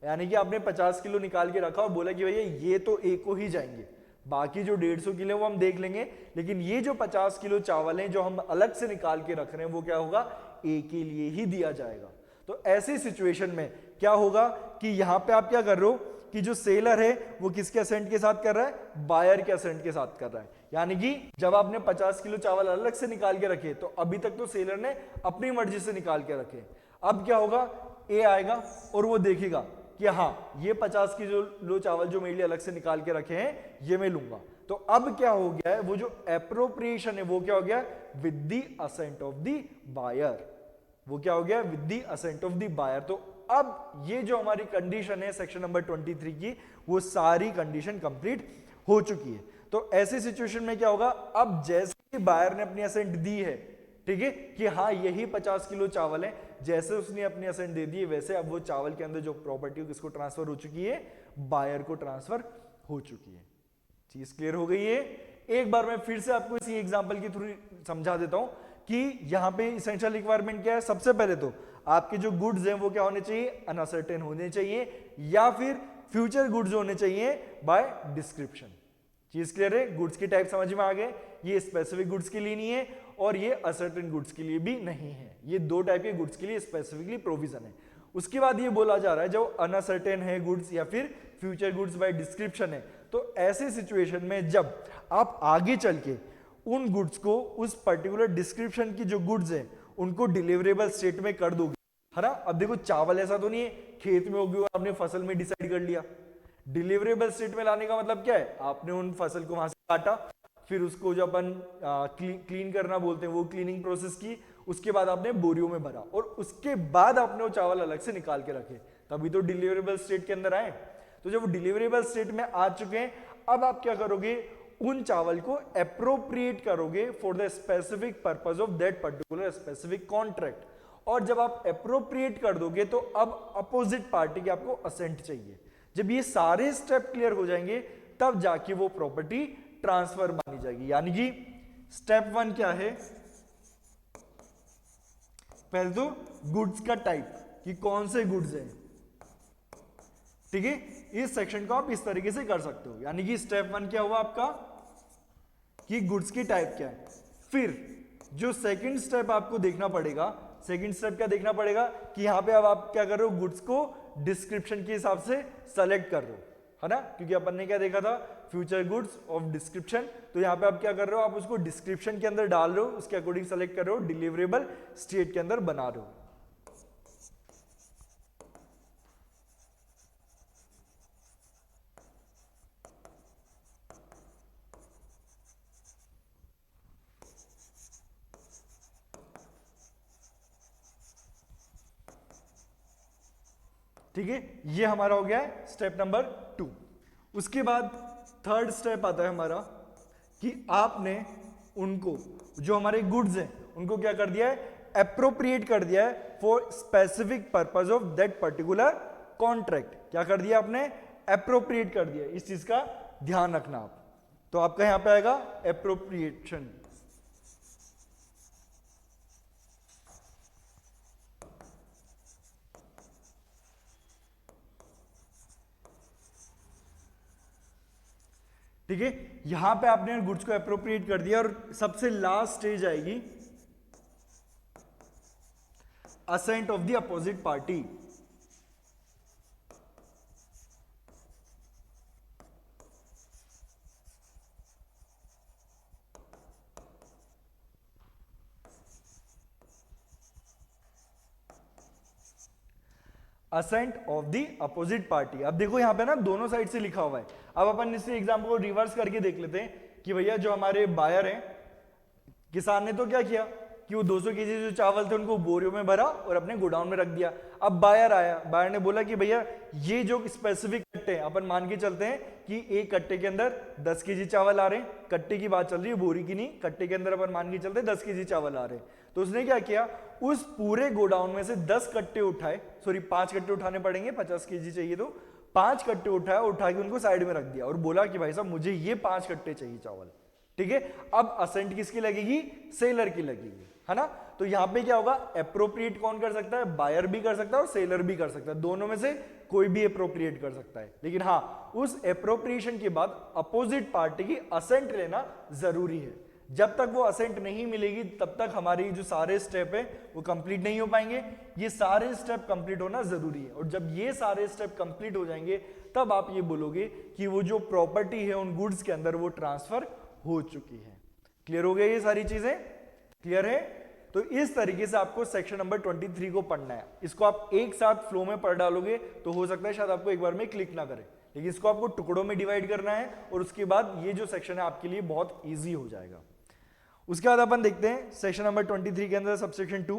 यानी कि आपने 50 किलो निकाल के रखा और बोला कि भैया ये तो ए को ही जाएंगे, बाकी जो 150 किलो वो हम देख लेंगे, लेकिन ये जो 50 किलो चावल हैं जो हम अलग से निकाल के रख रहे हैं वो क्या होगा, ए के लिए ही दिया जाएगा। तो ऐसी सिचुएशन में क्या होगा कि यहां पे आप क्या कर रहे हो कि जो सेलर है वो किसके असेंट के साथ कर रहा है, बायर के असेंट के साथ कर रहा है। यानी कि जब आपने 50 किलो चावल अलग से निकाल के रखे तो अभी तक तो सेलर ने अपनी मर्जी से निकाल के रखे, अब क्या होगा, ए आएगा और वो देखेगा कि हाँ ये 50 किलो चावल जो मेरे लिए अलग से निकाल के रखे हैं ये मैं लूंगा। तो अब क्या हो गया है, वो जो एप्रोप्रिएशन है वो क्या हो गया, with the assent of the buyer, वो क्या हो गया, with the assent of the buyer. तो अब ये जो हमारी कंडीशन है सेक्शन नंबर 23 की, वो सारी कंडीशन कंप्लीट हो चुकी है। तो ऐसी सिचुएशन में क्या होगा, अब जैसे ही बायर ने अपनी असेंट दी है, ठीक है, कि हाँ यही 50 किलो चावल है, जैसे उसने अपनी असेंट दे दी वैसे अब वो चावल के अंदर जो प्रॉपर्टी किसको ट्रांसफर हो चुकी है, बायर को ट्रांसफर हो चुकी है। चीज क्लियर हो गई है। एक बार मैं फिर से आपको इसी एग्जांपल के थ्रू समझा देता हूं कि यहां पे इसेंशियल रिक्वायरमेंट क्या है। सबसे पहले तो आपके जो गुड्स हैं वो क्या होने चाहिए, अनसर्टेन होने चाहिए या फिर फ्यूचर गुड्स होने चाहिए बाय डिस्क्रिप्शन। चीज क्लियर है, गुड्स की टाइप समझ में आ गए, ये स्पेसिफिक गुड्स के लिए नहीं है और ये असर्टेन गुड्स के लिए भी नहीं है, ये दो टाइप के गुड्स के लिए स्पेसिफिकली प्रोविजन है। उसके बाद ये बोला जा रहा है जो अनसर्टेन है गुड्स या फिर फ्यूचर गुड्स बाय डिस्क्रिप्शन है, तो ऐसे सिचुएशन में जब आप आगे चल के उन गुड्स को उस पर्टिकुलर डिस्क्रिप्शन की जो गुड्स हैं उनको डिलीवरेबल स्टेट में कर दोगे, है ना। अब देखो चावल ऐसा तो नहीं है खेत में होगी और आपने फसल में डिसाइड कर लिया, डिलीवरेबल स्टेट में लाने का मतलब क्या है, आपने उन फसल को वहां से काटा, फिर उसको जो अपन क्लीन करना बोलते हैं वो क्लीनिंग प्रोसेस की, उसके बाद आपने बोरियों में भरा और उसके बाद आपने वो चावल अलग से निकाल के रखे, तभी तो डिलीवरेबल स्टेट के अंदर आए। तो जब वो डिलीवरेबल स्टेट में आ चुके हैं, अब आप क्या करोगे, उन चावल को एप्रोप्रिएट करोगे for the specific purpose of that particular specific contract. और जब आप एप्रोप्रिएट कर दोगे तो अब अपोजिट पार्टी की आपको असेंट चाहिए। जब ये सारे स्टेप क्लियर हो जाएंगे तब जाके वो प्रॉपर्टी ट्रांसफर मानी जाएगी। यानी कि स्टेप 1 क्या है, पहले तो गुड्स का टाइप कि कौन से गुड्स हैं, ठीक है, इस सेक्शन को आप इस तरीके से कर सकते हो। यानी कि स्टेप 1 क्या हुआ आपका कि गुड्स की टाइप क्या है। फिर जो सेकंड स्टेप आपको देखना पड़ेगा, सेकंड स्टेप क्या देखना पड़ेगा कि यहां पे अब आप क्या कर रहे हो, गुड्स को डिस्क्रिप्शन के हिसाब से सेलेक्ट कर रहे हो, है ना, क्योंकि अपन ने क्या देखा था, फ्यूचर गुड्स ऑफ डिस्क्रिप्शन। तो यहां पे आप क्या कर रहे हो, आप उसको डिस्क्रिप्शन के अंदर डाल रहे हो, उसके अकॉर्डिंग सेलेक्ट कर रहे हो, डिलीवरेबल स्टेट के अंदर बना रहे हो। ठीक है, ये हमारा हो गया है स्टेप नंबर 2। उसके बाद थर्ड स्टेप आता है हमारा कि आपने उनको जो हमारे गुड्स हैं उनको क्या कर दिया है, एप्रोप्रिएट कर दिया है for specific purpose of that particular contract. क्या कर दिया आपने, एप्रोप्रिएट कर दिया। इस चीज का ध्यान रखना आप। तो आपका यहां पे आएगा एप्रोप्रिएशन। ठीक है, यहां पे आपने गुड्स को अप्रोप्रिएट कर दिया और सबसे लास्ट स्टेज आएगी assent of the opposite party. Assent of the opposite party. अब देखो यहां पे ना दोनों साइड से लिखा हुआ है। अब अपन इस एग्जाम्पल को रिवर्स करके देख लेते हैं कि भैया जो हमारे बायर हैं, किसान ने तो क्या किया कि वो 200 केजी जो चावल थे उनको बोरियों में भरा और अपने गोडाउन में रख दिया। अब बायर आया, बायर ने बोला कि भैया ये जो स्पेसिफिक कट्टे हैं, अपन मान के चलते हैं कि एक कट्टे के अंदर 10 केजी चावल आ रहे हैं, कट्टे की बात चल रही है, बोरी की नहीं, कट्टे के अंदर अपन मान के चलते हैं 10 केजी चावल आ रहे हैं। तो उसने क्या किया, उस पूरे गोडाउन में से 10 कट्टे उठाए, सॉरी 5 कट्टे उठाने पड़ेंगे, 50 केजी चाहिए तो 5 कट्टे उठाए, उठा के उनको साइड में रख दिया और बोला कि भाई साहब मुझे ये 5 कट्टे चाहिए चावल। ठीक है, अब असेंट किसकी लगेगी, सेलर की लगेगी, है ना। तो यहां पे क्या होगा, अप्रोप्रिएट कौन कर सकता है, बायर भी कर सकता है और सेलर भी कर सकता है, दोनों में से कोई भी अप्रोप्रिएट कर सकता है। लेकिन हाँ, उस अप्रोप्रिएशन के बाद अपोजिट पार्टी की असेंट लेना जरूरी है। जब तक वो असेंट नहीं मिलेगी तब तक हमारी जो सारे स्टेप है वो कंप्लीट नहीं हो पाएंगे। ये सारे स्टेप कंप्लीट होना जरूरी है और जब ये सारे स्टेप कंप्लीट हो जाएंगे तब आप ये बोलोगे कि वो जो प्रॉपर्टी है उन गुड्स के अंदर वो ट्रांसफर हो चुकी है। क्लियर हो गया, ये सारी चीजें क्लियर है। तो इस तरीके से आपको सेक्शन नंबर 23 को पढ़ना है। इसको आप एक साथ फ्लो में पढ़ डालोगे तो हो सकता है शायद आपको एक बार में क्लिक ना करे, लेकिन इसको आपको टुकड़ों में डिवाइड करना है और उसके बाद ये जो सेक्शन है आपके लिए बहुत ईजी हो जाएगा। उसके बाद अपन देखते हैं सेक्शन नंबर 23 के अंदर subsection 2,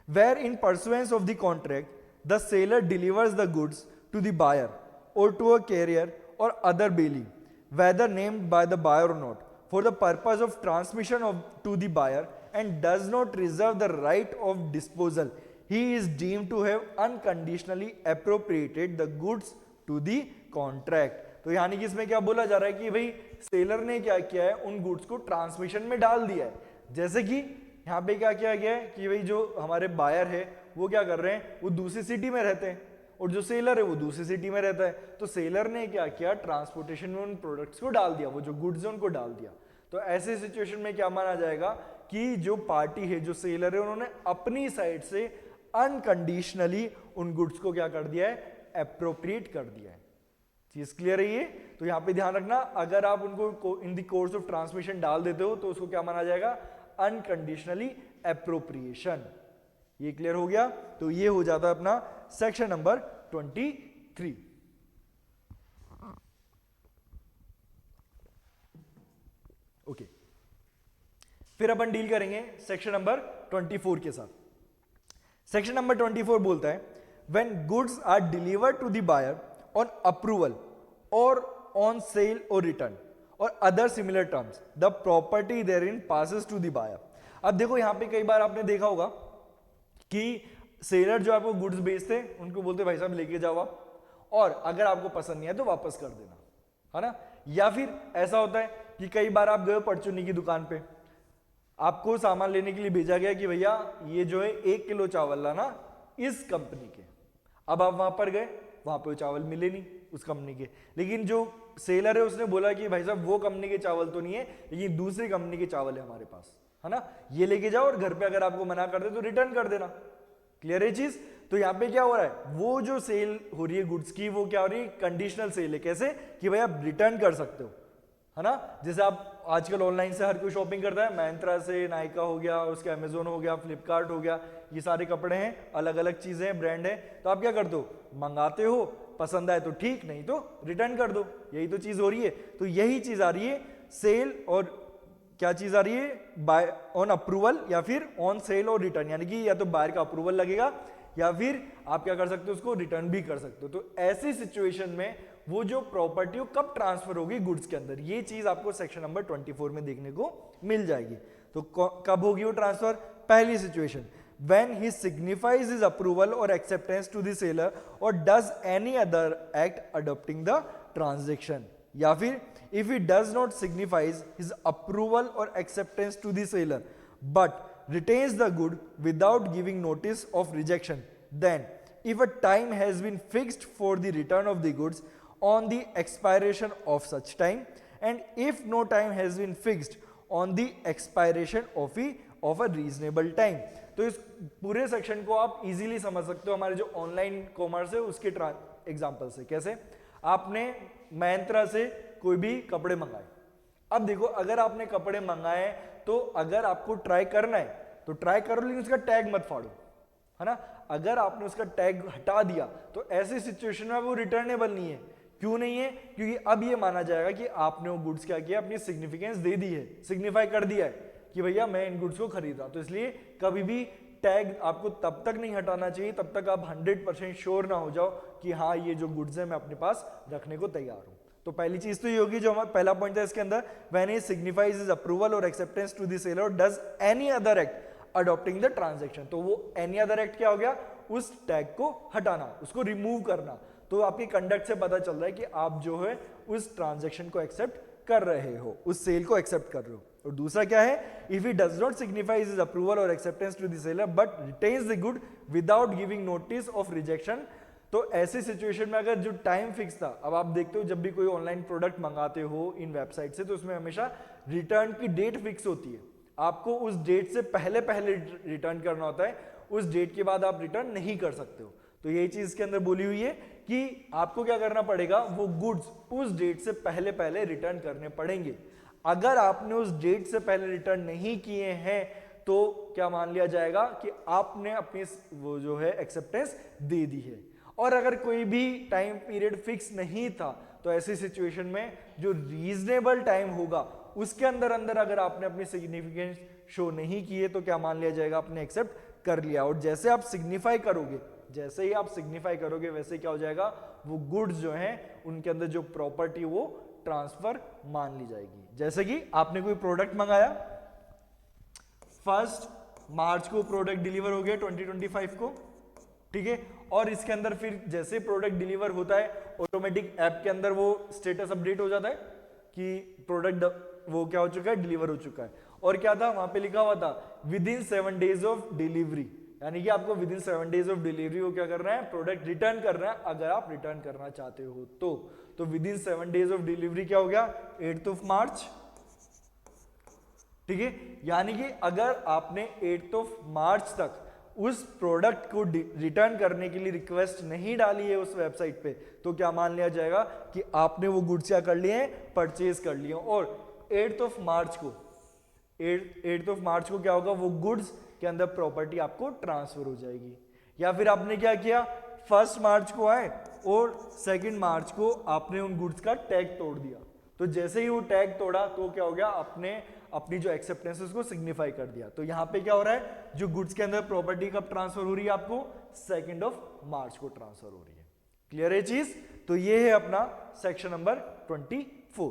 where in pursuance of the contract the seller delivers the goods to the buyer or to a carrier or other bailee whether named by the buyer or not for the purpose of transmission to the buyer and does not reserve the right of disposal, he is deemed to have unconditionally appropriated the goods to the contract। तो यानी कि इसमें क्या बोला जा रहा है कि भाई सेलर ने क्या किया है, उन गुड्स को ट्रांसमिशन में डाल दिया है। जैसे कि यहाँ पे क्या किया गया है कि भाई जो हमारे बायर है वो क्या कर रहे हैं, वो दूसरी सिटी में रहते हैं और जो सेलर है वो दूसरी सिटी में रहता है। तो सेलर ने क्या किया, ट्रांसपोर्टेशन में उन प्रोडक्ट्स को डाल दिया, वो जो गुड्स है उनको डाल दिया। तो ऐसे सिचुएशन में क्या माना जाएगा कि जो पार्टी है, जो सेलर है, उन्होंने अपनी साइड से अनकंडीशनली उन गुड्स को क्या कर दिया है, एप्रोप्रिएट कर दिया है। चीज क्लियर है ये। तो यहाँ पे ध्यान रखना, अगर आप उनको in the course of transmission डाल देते हो तो उसको क्या माना जाएगा, अनकंडीशनली एप्रोप्रिएशन। ये क्लियर हो गया। तो ये हो जाता है अपना सेक्शन नंबर 23। ओके, फिर अपन डील करेंगे सेक्शन नंबर 24 के साथ। सेक्शन नंबर 24 बोलता है when goods are delivered to the buyer on approval और ऑन सेल और रिटर्न और other similar terms the property therein passes to the buyer. अब देखो यहां पे कई बार आपने देखा होगा कि सेलर जो आपको गुड्स बेचते हैं उनको बोलते भाई साहब लेके जाओ आप, और अगर आपको पसंद नहीं है तो वापस कर देना, है ना। या फिर ऐसा होता है कि कई बार आप गए परचूनी की दुकान पे, आपको सामान लेने के लिए भेजा गया कि भैया ये जो है 1 किलो चावल लाना इस कंपनी के। अब आप वहां पर गए, वहां पे चावल मिले नहीं उस कंपनी के, लेकिन जो सेलर है उसने बोला कि भाई साहब वो कंपनी के चावल तो नहीं है, लेकिन दूसरी कंपनी के चावल है हमारे पास, है ना, ये लेके जाओ और घर पे अगर आपको मना कर दे तो रिटर्न कर देना। क्लियर है चीज। तो यहाँ पे क्या हो रहा है, वो जो सेल हो रही है गुड्स की वो क्या हो रही है, कंडीशनल सेल है। कैसे कि भाई आप रिटर्न कर सकते हो, है ना। जैसे आप आजकल ऑनलाइन से हर कोई शॉपिंग करता है, Myntra से नायका हो गया, उसके अमेजोन हो गया, फ्लिपकार्ट हो गया, ये सारे कपड़े हैं, अलग अलग चीजें हैं, ब्रांड है। तो आप क्या करते हो, मंगाते हो, पसंद आए तो ठीक, नहीं तो रिटर्न कर दो, यही तो चीज हो रही है। तो यही चीज आ रही है सेल, और क्या चीज आ रही है, बाय ऑन अप्रूवल या फिर ऑन सेल और रिटर्न, यानी कि या तो बायर का अप्रूवल लगेगा या फिर आप क्या कर सकते हो, उसको रिटर्न भी कर सकते हो। तो ऐसी सिचुएशन में वो जो प्रॉपर्टी हो कब ट्रांसफर होगी गुड्स के अंदर, ये चीज आपको सेक्शन नंबर 24 में देखने को मिल जाएगी। तो कब होगी वो ट्रांसफर, पहली situation when he signifies his approval or acceptance to the seller or does any other act adopting the transaction, या फिर if he does not signifies his approval or acceptance to the seller but retains the good without giving notice of rejection, then if a time has been fixed for the return of the goods on the expiration of such time and if no time has been fixed on the expiration of a reasonable time। तो इस पूरे सेक्शन को आप इजीली समझ सकते हो हमारे जो ऑनलाइन कॉमर्स है उसके एग्जांपल से। कैसे? आपने Myntra से कोई भी कपड़े मंगाए, अब देखो अगर आपने कपड़े मंगाए तो अगर आपको ट्राई करना है तो ट्राई करो, लेकिन उसका टैग मत फाड़ो, है ना। अगर आपने उसका टैग हटा दिया तो ऐसी सिचुएशन में वो रिटर्नेबल नहीं है। क्यों नहीं है? क्योंकि अब ये माना जाएगा कि आपने वो गुड्स क्या किया, अपनी सिग्निफिकेंस दे दी है, सिग्निफाई कर दिया है कि भैया मैं इन गुड्स को खरीद रहा हूं। तो इसलिए कभी भी टैग आपको तब तक नहीं हटाना चाहिए तब तक आप 100% श्योर ना हो जाओ कि हाँ ये जो गुड्स है मैं अपने पास रखने को तैयार हूं। तो पहली चीज तो ये होगी, जो हमारा पहला पॉइंट है इसके अंदर, when he signifies his approval और acceptance to the seller does any other act adopting the transaction. तो वो एनी अदर एक्ट क्या हो गया? उस टैग को हटाना, उसको रिमूव करना। तो आपकी कंडक्ट से पता चल रहा है कि आप जो है उस ट्रांजैक्शन को एक्सेप्ट कर रहे हो, उस सेल को एक्सेप्ट कर रहे हो। और दूसरा क्या है? If he does not signifies his approval और acceptance to the seller but retains the good without giving notice of rejection. तो ऐसी सिचुएशन में अगर जो टाइम फिक्स था, अब आप देखते हो जब भी कोई ऑनलाइन प्रोडक्ट मंगाते हो इन वेबसाइट से तो उसमें हमेशा रिटर्न की डेट फिक्स होती है। आपको उस डेट से पहले रिटर्न करना होता है, उस डेट के बाद आप रिटर्न नहीं कर सकते हो। तो यही चीज के अंदर बोली हुई है कि आपको क्या करना पड़ेगा, वो गुड्स उस डेट से पहले रिटर्न करने पड़ेंगे। अगर आपने उस डेट से पहले रिटर्न नहीं किए हैं तो क्या मान लिया जाएगा कि आपने अपनी वो जो है एक्सेप्टेंस दे दी है। और अगर कोई भी टाइम पीरियड फिक्स नहीं था तो ऐसी सिचुएशन में जो रीजनेबल टाइम होगा उसके अंदर अगर आपने अपनी सिग्निफिकेंस शो नहीं किए तो क्या मान लिया जाएगा, आपने एक्सेप्ट कर लिया। और जैसे आप सिग्निफाई करोगे, जैसे ही आप सिग्निफाई करोगे वैसे क्या हो जाएगा, वो गुड्स जो हैं उनके अंदर जो प्रॉपर्टी वो ट्रांसफर मान ली जाएगी। जैसे कि आपने कोई प्रोडक्ट मंगाया, 1 मार्च को प्रोडक्ट डिलीवर हो गया 2025 को, ठीक है। और इसके अंदर फिर जैसे प्रोडक्ट डिलीवर होता है ऑटोमेटिक ऐप के अंदर वो स्टेटस अपडेट हो जाता है कि प्रोडक्ट वो क्या हो चुका है, डिलीवर हो चुका है। और क्या था वहां पे लिखा हुआ था with in 7 days of delivery, यानी कि आपको with in 7 days of delivery वो क्या करना है, प्रोडक्ट रिटर्न करना है अगर आप रिटर्न करना चाहते हो तो with in 7 days of delivery क्या हो गया, 8 मार्च, ठीक है। यानी कि अगर आपने 8 मार्च तक उस प्रोडक्ट को रिटर्न करने के लिए रिक्वेस्ट नहीं डाली है उस वेबसाइट पे तो क्या मान लिया जाएगा कि आपने वो गुड्स क्या कर लिए हैं, परचेज कर लिए। और 8 मार्च को क्या होगा, वो गुड्स के अंदर प्रॉपर्टी आपको ट्रांसफर हो जाएगी। या फिर आपने क्या किया, 1 मार्च को आए और 2 मार्च को आपने उन गुड्स का टैग तोड़ दिया। तो जैसे ही वो टैग तोड़ा तो क्या हो गया, आपने अपनी जो एक्सेप्टेंस है उसको सिग्निफाई कर दिया। तो यहां पे क्या हो रहा है, जो गुड्स के अंदर प्रॉपर्टी कब ट्रांसफर हो रही है, आपको 2 मार्च को ट्रांसफर हो रही है। क्लियर है चीज? तो ये है अपना सेक्शन नंबर 24।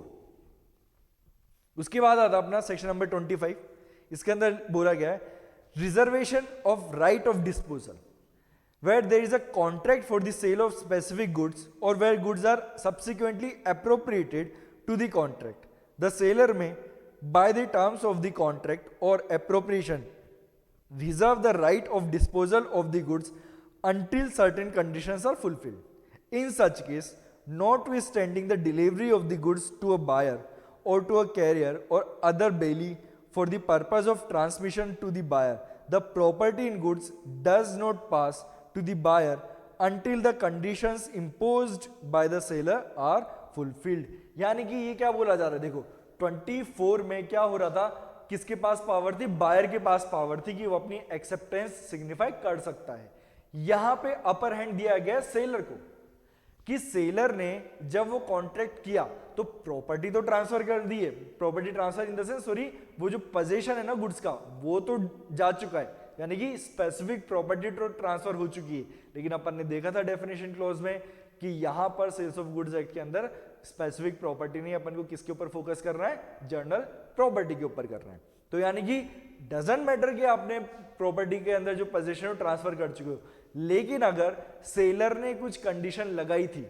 उसके बाद आता अपना सेक्शन नंबर 25। इसके अंदर बोला गया है reservation of right of disposal where there is a contract for the sale of specific goods or where goods are subsequently appropriated to the contract. The seller may, by the terms of the contract or appropriation, reserve the right of disposal of the goods until certain conditions are fulfilled. In such case, notwithstanding the delivery of the goods to a buyer or to a carrier or other bailey for the purpose of transmission to the buyer, the property in goods does not pass to the buyer until the conditions imposed by the seller are fulfilled. यानी कि ये क्या बोला जा रहा है, देखो 24 में क्या हो रहा था, किसके पास पावर थी, बायर के पास पावर थी कि वो अपनी एक्सेप्टेंस सिग्निफाई कर सकता है। यहां पे अपर हैंड दिया गया सेलर को कि सेलर ने जब वो कॉन्ट्रैक्ट किया तो प्रॉपर्टी तो ट्रांसफर कर दी है, property transfer in the sense sorry वो जो पोजीशन है ना गुड्स का वो तो जा चुका है, यानी कि स्पेसिफिक प्रॉपर्टी तो ट्रांसफर हो चुकी है। लेकिन अपन ने देखा था डेफिनेशन क्लॉज में कि यहां पर सेल्स ऑफ गुड्स एक्ट के अंदर स्पेसिफिक प्रॉपर्टी नहीं, अपन को किसके ऊपर फोकस करना है, जनरल प्रॉपर्टी के ऊपर करना है। तो यानी कि डजंट मैटर कि आपने प्रॉपर्टी के अंदर जो पोजीशन है ट्रांसफर कर चुके हो, लेकिन अगर सेलर ने कुछ कंडीशन लगाई थी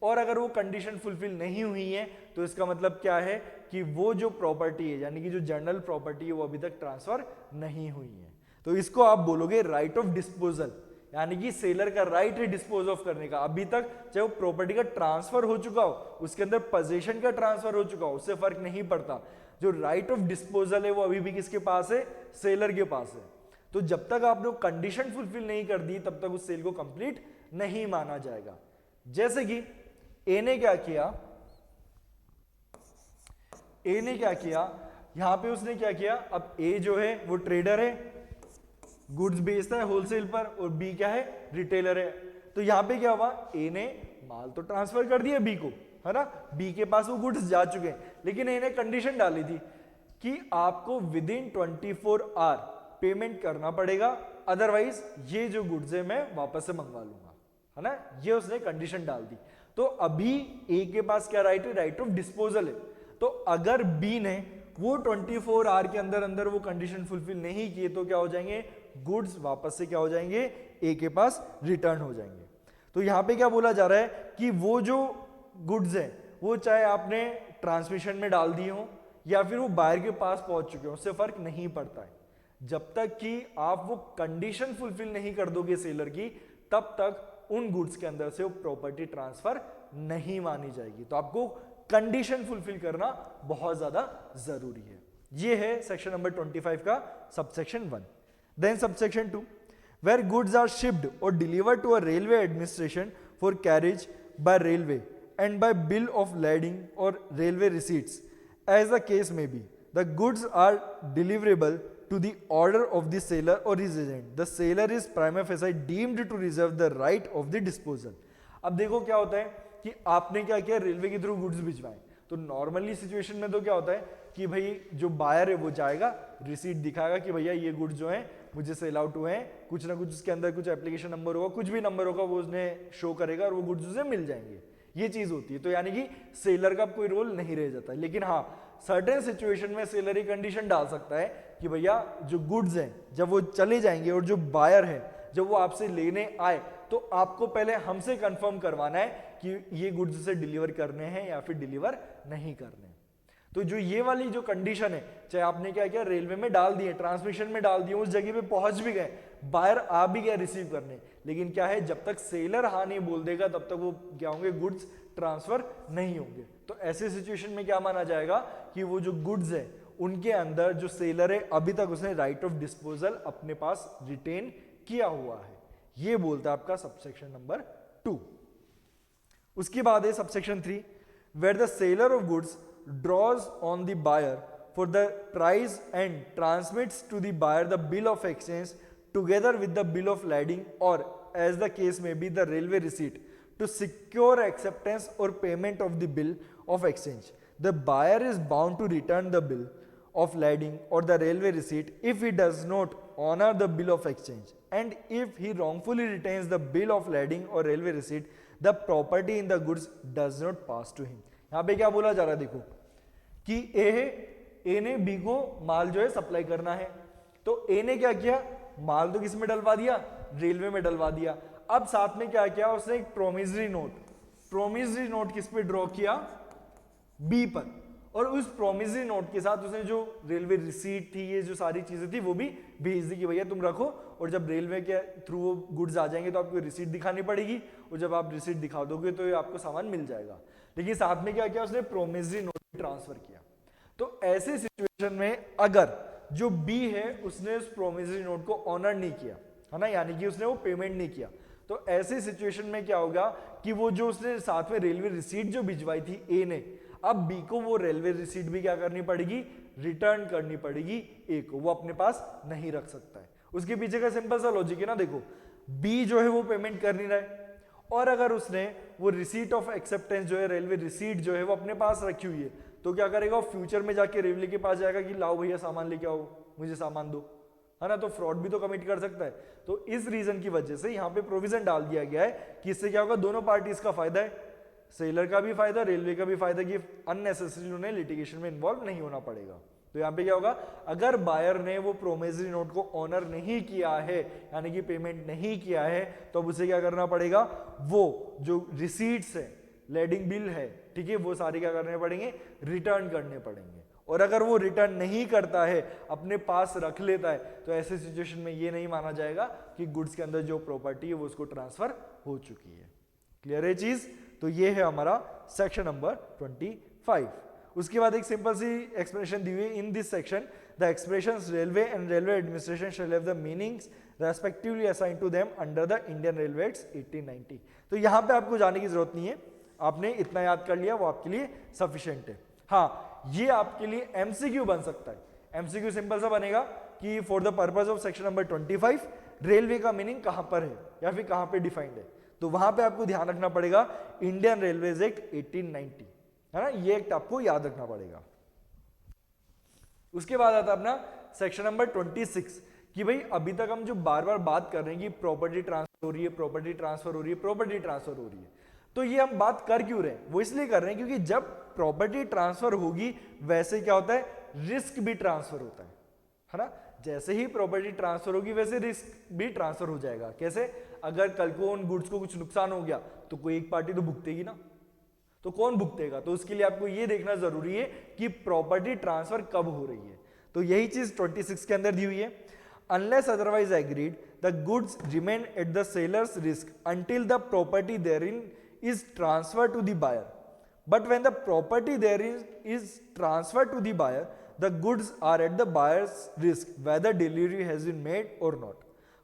और अगर वो कंडीशन फुलफिल नहीं हुई है तो इसका मतलब क्या है कि वो जो प्रॉपर्टी है यानी कि जो जनरल प्रॉपर्टी है वो अभी तक ट्रांसफर नहीं हुई है। तो इसको आप बोलोगे राइट ऑफ डिस्पोजल। यानी कि सेलर का राइट है डिस्पोज ऑफ करने का। अभी तक चाहे वो प्रॉपर्टी का ट्रांसफर हो चुका हो, उसके अंदर पोजीशन का ट्रांसफर हो चुका हो, उससे फर्क नहीं पड़ता, जो राइट ऑफ डिस्पोजल है वो अभी भी किसके पास है, सेलर के पास है। तो जब तक आपने कंडीशन फुलफिल नहीं कर दी तब तक उस सेल को कंप्लीट नहीं माना जाएगा। जैसे कि ए ने क्या किया, ए ने क्या किया, यहां पे उसने क्या किया, अब ए जो है वो ट्रेडर है, गुड्स बेचता है होलसेल पर, और बी क्या है, रिटेलर है। तो यहां पे क्या हुआ, ए ने माल तो ट्रांसफर कर दिया बी को, है ना, बी के पास वो गुड्स जा चुके हैं, लेकिन ए ने कंडीशन डाली थी कि आपको विद इन 24 आवर पेमेंट करना पड़ेगा, अदरवाइज ये जो गुड्स है मैं वापस से मंगवा लूंगा, है ना, ये उसने कंडीशन डाल दी। तो अभी ए के पास क्या राइट है, राइट ऑफ डिस्पोजल है। तो अगर बी ने वो 24 आवर के अंदर अंदर वो कंडीशन फुलफिल नहीं किए तो क्या हो जाएंगे, गुड्स वापस से क्या हो जाएंगे, ए के पास रिटर्न हो जाएंगे। तो यहां पे क्या बोला जा रहा है कि वो जो गुड्स है वो चाहे आपने ट्रांसमिशन में डाल दिए हो या फिर वो बायर के पास पहुंच चुके हो, उससे फर्क नहीं पड़ता है। जब तक कि आप वो कंडीशन फुलफिल नहीं कर दोगे सेलर की, तब तक उन गुड्स के अंदर से वो प्रॉपर्टी ट्रांसफर नहीं मानी जाएगी। तो आपको कंडीशन फुलफिल करना बहुत ज्यादा जरूरी है। ये है सेक्शन नंबर 25 का subsection 1। Then subsection 2, where goods are shipped or delivered to a railway administration for carriage by railway and by bill of lading or railway receipts, as the case may be, the goods are deliverable to the order of the seller or his agent. The seller is prima facie deemed to reserve the right of the disposal. अब देखो क्या होता है कि आपने क्या किया, रेलवे के थ्रू गुड्स भिजवाए, तो नॉर्मली सिचुएशन में तो क्या होता है कि भाई जो बायर है वो जाएगा, रिसीट दिखाएगा कि भैया ये गुड्स जो हैं मुझे सेल आउट हुए हैं, कुछ ना कुछ उसके अंदर कुछ एप्लीकेशन नंबर होगा, कुछ भी नंबर होगा वो उसने शो करेगा और वो गुड्स उसे मिल जाएंगे, ये चीज होती है। तो यानी कि सेलर का कोई रोल नहीं रह जाता है। लेकिन हाँ, सर्टेन सिचुएशन में सेलर ही कंडीशन डाल सकता है कि भैया जो गुड्स हैं जब वो चले जाएंगे और जो बायर है जब वो आपसे लेने आए तो आपको पहले हमसे कंफर्म करवाना है कि ये गुड्स से डिलीवर करने हैं या फिर डिलीवर नहीं करने। तो जो ये वाली जो कंडीशन है, चाहे आपने क्या किया, रेलवे में डाल दिए, ट्रांसमिशन में डाल दिए, उस जगह पे पहुंच भी गए, बायर आ भी गया रिसीव करने, लेकिन क्या है, जब तक सेलर हाँ नहीं बोल देगा तब तक वो क्या होंगे, गुड्स ट्रांसफर नहीं होंगे। तो ऐसे सिचुएशन में क्या माना जाएगा कि वो जो गुड्स है उनके अंदर जो सेलर है अभी तक उसने राइट ऑफ डिस्पोजल अपने पास रिटेन किया हुआ है। ये बोलता है आपका सबसेक्शन नंबर 2। उसके बाद है subsection 3, where the seller of goods draws on the buyer for the price and transmits to the buyer the bill of exchange together with the bill of lading or as the case may be the railway receipt to secure acceptance or payment of the bill of exchange. The buyer is bound to return the bill of lading or the railway receipt if he does not honor the bill of exchange, and if he wrongfully retains the bill of lading or railway receipt, the property in the goods does not pass to him. यहाँ पे क्या बोला जा रहा है, देखो कि ए ने बी को माल जो है सप्लाई करना है, तो ए ने क्या किया, माल तो किस में डलवा दिया, रेलवे में डलवा दिया। अब साथ में क्या किया, उसने एक प्रोमिसरी नोट किस पे ड्रॉ किया, बी पर, और उस प्रोमिसरी नोट के साथ उसने जो रेलवे रिसीट थी, ये जो सारी चीजें थी वो भी भेज दी कि भैया तुम रखो, और जब रेलवे के थ्रू वो गुड्स आ जाएंगे तो आपको रिसीट दिखानी पड़ेगी, और जब आप रिसीट दिखा दोगे तो ये आपको सामान मिल जाएगा। लेकिन साथ में क्या किया, उसने प्रोमिसरी नोट ट्रांसफर किया। तो ऐसे सिचुएशन में अगर जो बी है उसने उस प्रोमिसरी नोट को ऑनर नहीं किया, है ना, यानी कि उसने वो पेमेंट नहीं किया, तो ऐसे सिचुएशन में क्या होगा कि वो जो उसने साथ में रेलवे रिसीट जो भिजवाई थी ए ने, अब बी को वो रेलवे रिसीट भी क्या करनी पड़ेगी, रिटर्न करनी पड़ेगी ए को, वो अपने पास नहीं रख सकता है। उसके पीछे का सिंपल सा लॉजिक है ना, देखो बी जो है वो पेमेंट कर नहीं रहा है, और अगर उसने वो रिसीट ऑफ एक्सेप्टेंस जो है, रेलवे रिसीट जो है वो अपने पास रखी हुई है, तो क्या करेगा, फ्यूचर में जाके रेलवे के पास जाएगा कि लाओ भैया सामान लेके आओ, मुझे सामान दो, है ना, तो फ्रॉड भी तो कमिट कर सकता है। तो इस रीजन की वजह से यहाँ पे प्रोविजन डाल दिया गया है कि इससे क्या होगा, दोनों पार्टीज का फायदा है, सेलर का भी फायदा, रेलवे का भी फायदा, कि अननेसेसरी उन्हें लिटिगेशन में इन्वॉल्व नहीं होना पड़ेगा। तो यहाँ पे क्या होगा, अगर बायर ने वो प्रोमिसरी नोट को ऑनर नहीं किया है, यानी कि पेमेंट नहीं किया है, तो अब उसे क्या करना पड़ेगा, वो जो रिसीट्स है, लेडिंग बिल है, ठीक है, वो सारे क्या करने पड़ेंगे, रिटर्न करने पड़ेंगे, और अगर वो रिटर्न नहीं करता है, अपने पास रख लेता है, तो ऐसे सिचुएशन में ये नहीं माना जाएगा कि गुड्स के अंदर जो प्रॉपर्टी है वो उसको ट्रांसफर हो चुकी है। क्लियर है चीज? तो ये है हमारा सेक्शन नंबर 25। उसके बाद एक सिंपल सी एक्सप्रेशन दी हुई है, in this section the expressions railway and railway administration shall have the meanings respectively assign to them under the Indian railway act 1890। तो यहाँ पे आपको जाने की जरूरत नहीं है, आपने इतना याद कर लिया, वो आपके लिए सफिशिएंट है। हाँ, ये आपके लिए एमसीक्यू बन सकता है। एमसीक्यू सिंपल सा बनेगा कि for the purpose of section number 25 railway का मीनिंग कहां पर है या फिर कहां पे डिफाइंड है, तो वहां पे आपको ध्यान रखना पड़ेगा इंडियन रेलवेज एक्ट 1890, है ना, ये एक्ट आपको याद रखना पड़ेगा। उसके बाद आता अपना सेक्शन नंबर 26 कि भाई अभी तक हम जो बार बार बात कर रहे हैं कि प्रॉपर्टी ट्रांसफर हो रही है, प्रॉपर्टी ट्रांसफर हो रही है, प्रॉपर्टी ट्रांसफर हो रही है, तो ये हम बात कर क्यों रहे हैं? वो इसलिए कर रहे हैं क्योंकि जब प्रॉपर्टी ट्रांसफर होगी वैसे क्या होता है, रिस्क भी ट्रांसफर होता है ना। जैसे ही प्रॉपर्टी ट्रांसफर होगी वैसे रिस्क भी ट्रांसफर हो जाएगा। कैसे? अगर कल को उन गुड्स को कुछ नुकसान हो गया तो कोई एक पार्टी तो भुगतेगी ना, तो कौन भुगतेगा? तो उसके लिए आपको ये देखना जरूरी है कि प्रॉपर्टी ट्रांसफर कब हो रही है। तो यही चीज 26 के अंदर दी हुई है, unless otherwise agreed the goods remain at the sellers risk until the property therein is transferred to the buyer, but when the property therein is transferred to the buyer, the goods are at the buyer's risk whether delivery has been made or not,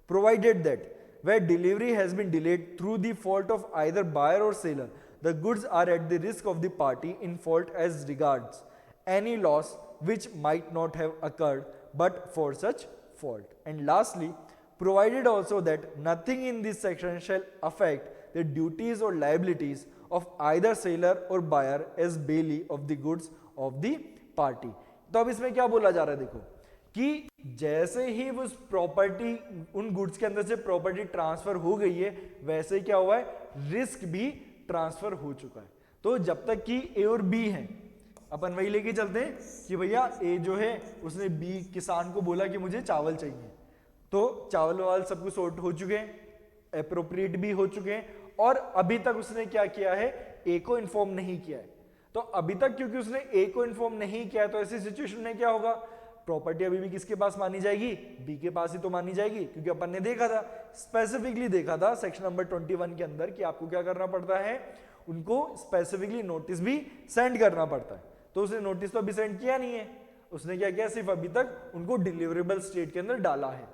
provided that where delivery has been delayed through the fault of either buyer or seller, the goods are at the risk of the party in fault as regards any loss which might not have occurred but for such fault. And lastly, provided also that nothing in this section shall affect the duties or liabilities of either seller or buyer as bailey of the goods of the party। तो अब इसमें क्या बोला जा रहा है, देखो कि जैसे ही उस प्रॉपर्टी, उन गुड्स के अंदर से प्रॉपर्टी ट्रांसफर हो गई है, वैसे क्या हुआ है, रिस्क भी ट्रांसफर हो चुका है। तो जब तक कि ए और बी है, अपन वही लेके चलते हैं कि भैया ए जो है उसने बी किसान को बोला कि मुझे चावल चाहिए, तो चावल वाल सब कुछ सॉर्ट हो चुके हैं, एप्रोप्रिएट भी हो चुके हैं, और अभी तक उसने क्या किया है, ए को इन्फॉर्म नहीं किया है। तो अभी तक क्योंकि उसने ए को इन्फॉर्म नहीं किया, तो ऐसी सिचुएशन में क्या होगा, प्रॉपर्टी अभी भी किसके पास मानी जाएगी, बी के पास ही तो मानी जाएगी, क्योंकि अपन ने देखा था, स्पेसिफिकली देखा था सेक्शन नंबर 21 के अंदर कि आपको क्या करना पड़ता है, उनको स्पेसिफिकली नोटिस भी सेंड करना पड़ता है। तो उसने नोटिस तो अभी सेंड किया नहीं है, उसने क्या किया, सिर्फ अभी तक उनको डिलीवरेबल स्टेट के अंदर डाला है।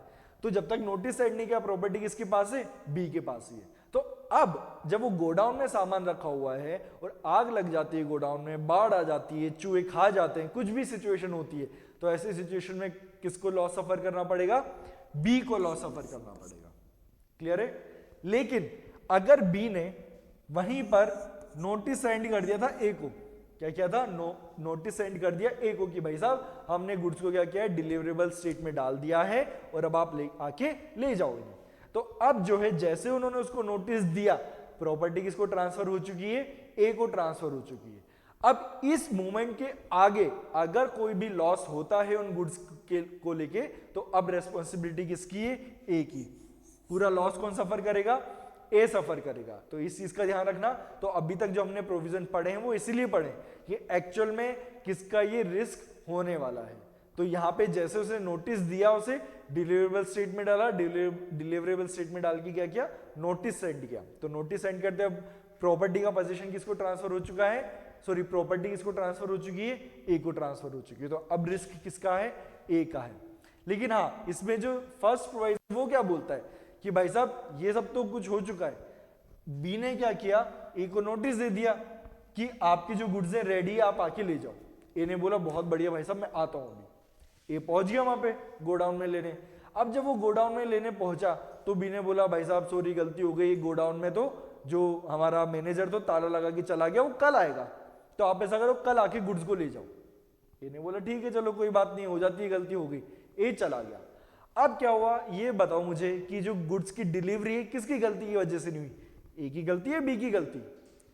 तो जब तक नोटिस सेंड नहीं किया, प्रॉपर्टी किसके पास है, बी के पास ही है। तो अब जब वो गोडाउन में सामान रखा हुआ है और आग लग जाती है गोडाउन में, बाढ़ आ जाती है, चूहे खा जाते हैं, कुछ भी सिचुएशन होती है, तो ऐसी सिचुएशन में किसको लॉस सफर करना पड़ेगा, बी को लॉस सफर करना पड़ेगा। क्लियर है? लेकिन अगर बी ने वहीं पर नोटिस सेंड कर दिया था ए को, क्या किया था, नोटिस सेंड कर दिया ए को कि भाई साहब हमने गुड्स को क्या किया है, डिलीवरेबल स्टेट में डाल दिया है और अब आप आके ले जाओ इन्हें। तो अब जो है जैसे उन्होंने उसको नोटिस दिया, प्रॉपर्टी किसको ट्रांसफर हो चुकी है, ए को ट्रांसफर हो चुकी है। अब इस मूवमेंट के आगे अगर कोई भी लॉस होता है उन गुड्स को लेके, तो अब रेस्पॉन्सिबिलिटी किसकी है, ए की। पूरा लॉस कौन सफर करेगा, ए सफर करेगा। तो इस चीज का ध्यान रखना। तो अभी तक जो हमने प्रोविजन पढ़े हैं वो इसीलिए पढ़े कि एक्चुअल में किसका ये रिस्क होने वाला है। तो यहाँ पे जैसे उसने नोटिस दिया, उसे डिलीवरेबल स्टेट में डाला, डिलीवरेबल स्टेट में डाल के क्या किया, नोटिस सेंड किया। तो नोटिस सेंड करते अब प्रॉपर्टी का पोजीशन किसको ट्रांसफर हो चुका है, सॉरी प्रॉपर्टी किसको ट्रांसफर हो चुकी है, ए को ट्रांसफर हो चुकी है। तो अब रिस्क किसका है, ए का है। लेकिन हाँ, इसमें जो फर्स्ट प्रोविजन वो क्या बोलता है कि भाई साहब ये सब तो कुछ हो चुका है, बी ने क्या किया, ए को नोटिस दे दिया कि आपकी जो गुड्स है रेडी है, आप आके ले जाओ। ए ने बोला बहुत बढ़िया भाई साहब मैं आता हूं अभी। ए पहुंच गया वहां पे गोडाउन में लेने। अब जब वो गोडाउन में लेने पहुंचा तो बी ने बोला भाई साहब सॉरी गलती हो गई, गोडाउन में तो जो हमारा मैनेजर तो ताला लगा के चला गया, वो कल आएगा, तो आप ऐसा करो कल आके गुड्स को ले जाओ। ए ने बोला ठीक है चलो कोई बात नहीं, हो जाती है गलती हो गई। ए चला गया। अब क्या हुआ ये बताओ मुझे कि जो गुड्स की डिलीवरी है किसकी गलती की वजह से नहीं हुई, ए की गलती है बी की गलती?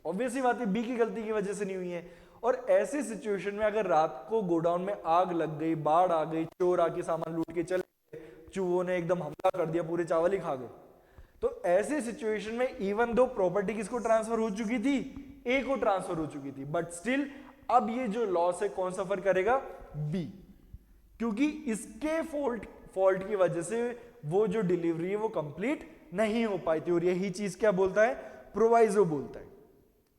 ऑब्वियसली बात है बी की गलती की वजह से नहीं हुई है। और ऐसी सिचुएशन में अगर रात को गोडाउन में आग लग गई, बाढ़ आ गई, चोर आके सामान लूट के चले गए, चूहों ने एकदम हमला कर दिया, पूरे चावल ही खा गए, तो ऐसी सिचुएशन में इवन दो प्रॉपर्टी किसको ट्रांसफर हो चुकी थी, ए को ट्रांसफर हो चुकी थी, बट स्टिल अब ये जो लॉस है कौन सफर करेगा? बी, क्योंकि इसके फॉल्ट की वजह से वो जो डिलीवरी है वो कंप्लीट नहीं हो पाई थी। और यही चीज क्या बोलता है? प्रोवाइजो बोलता है।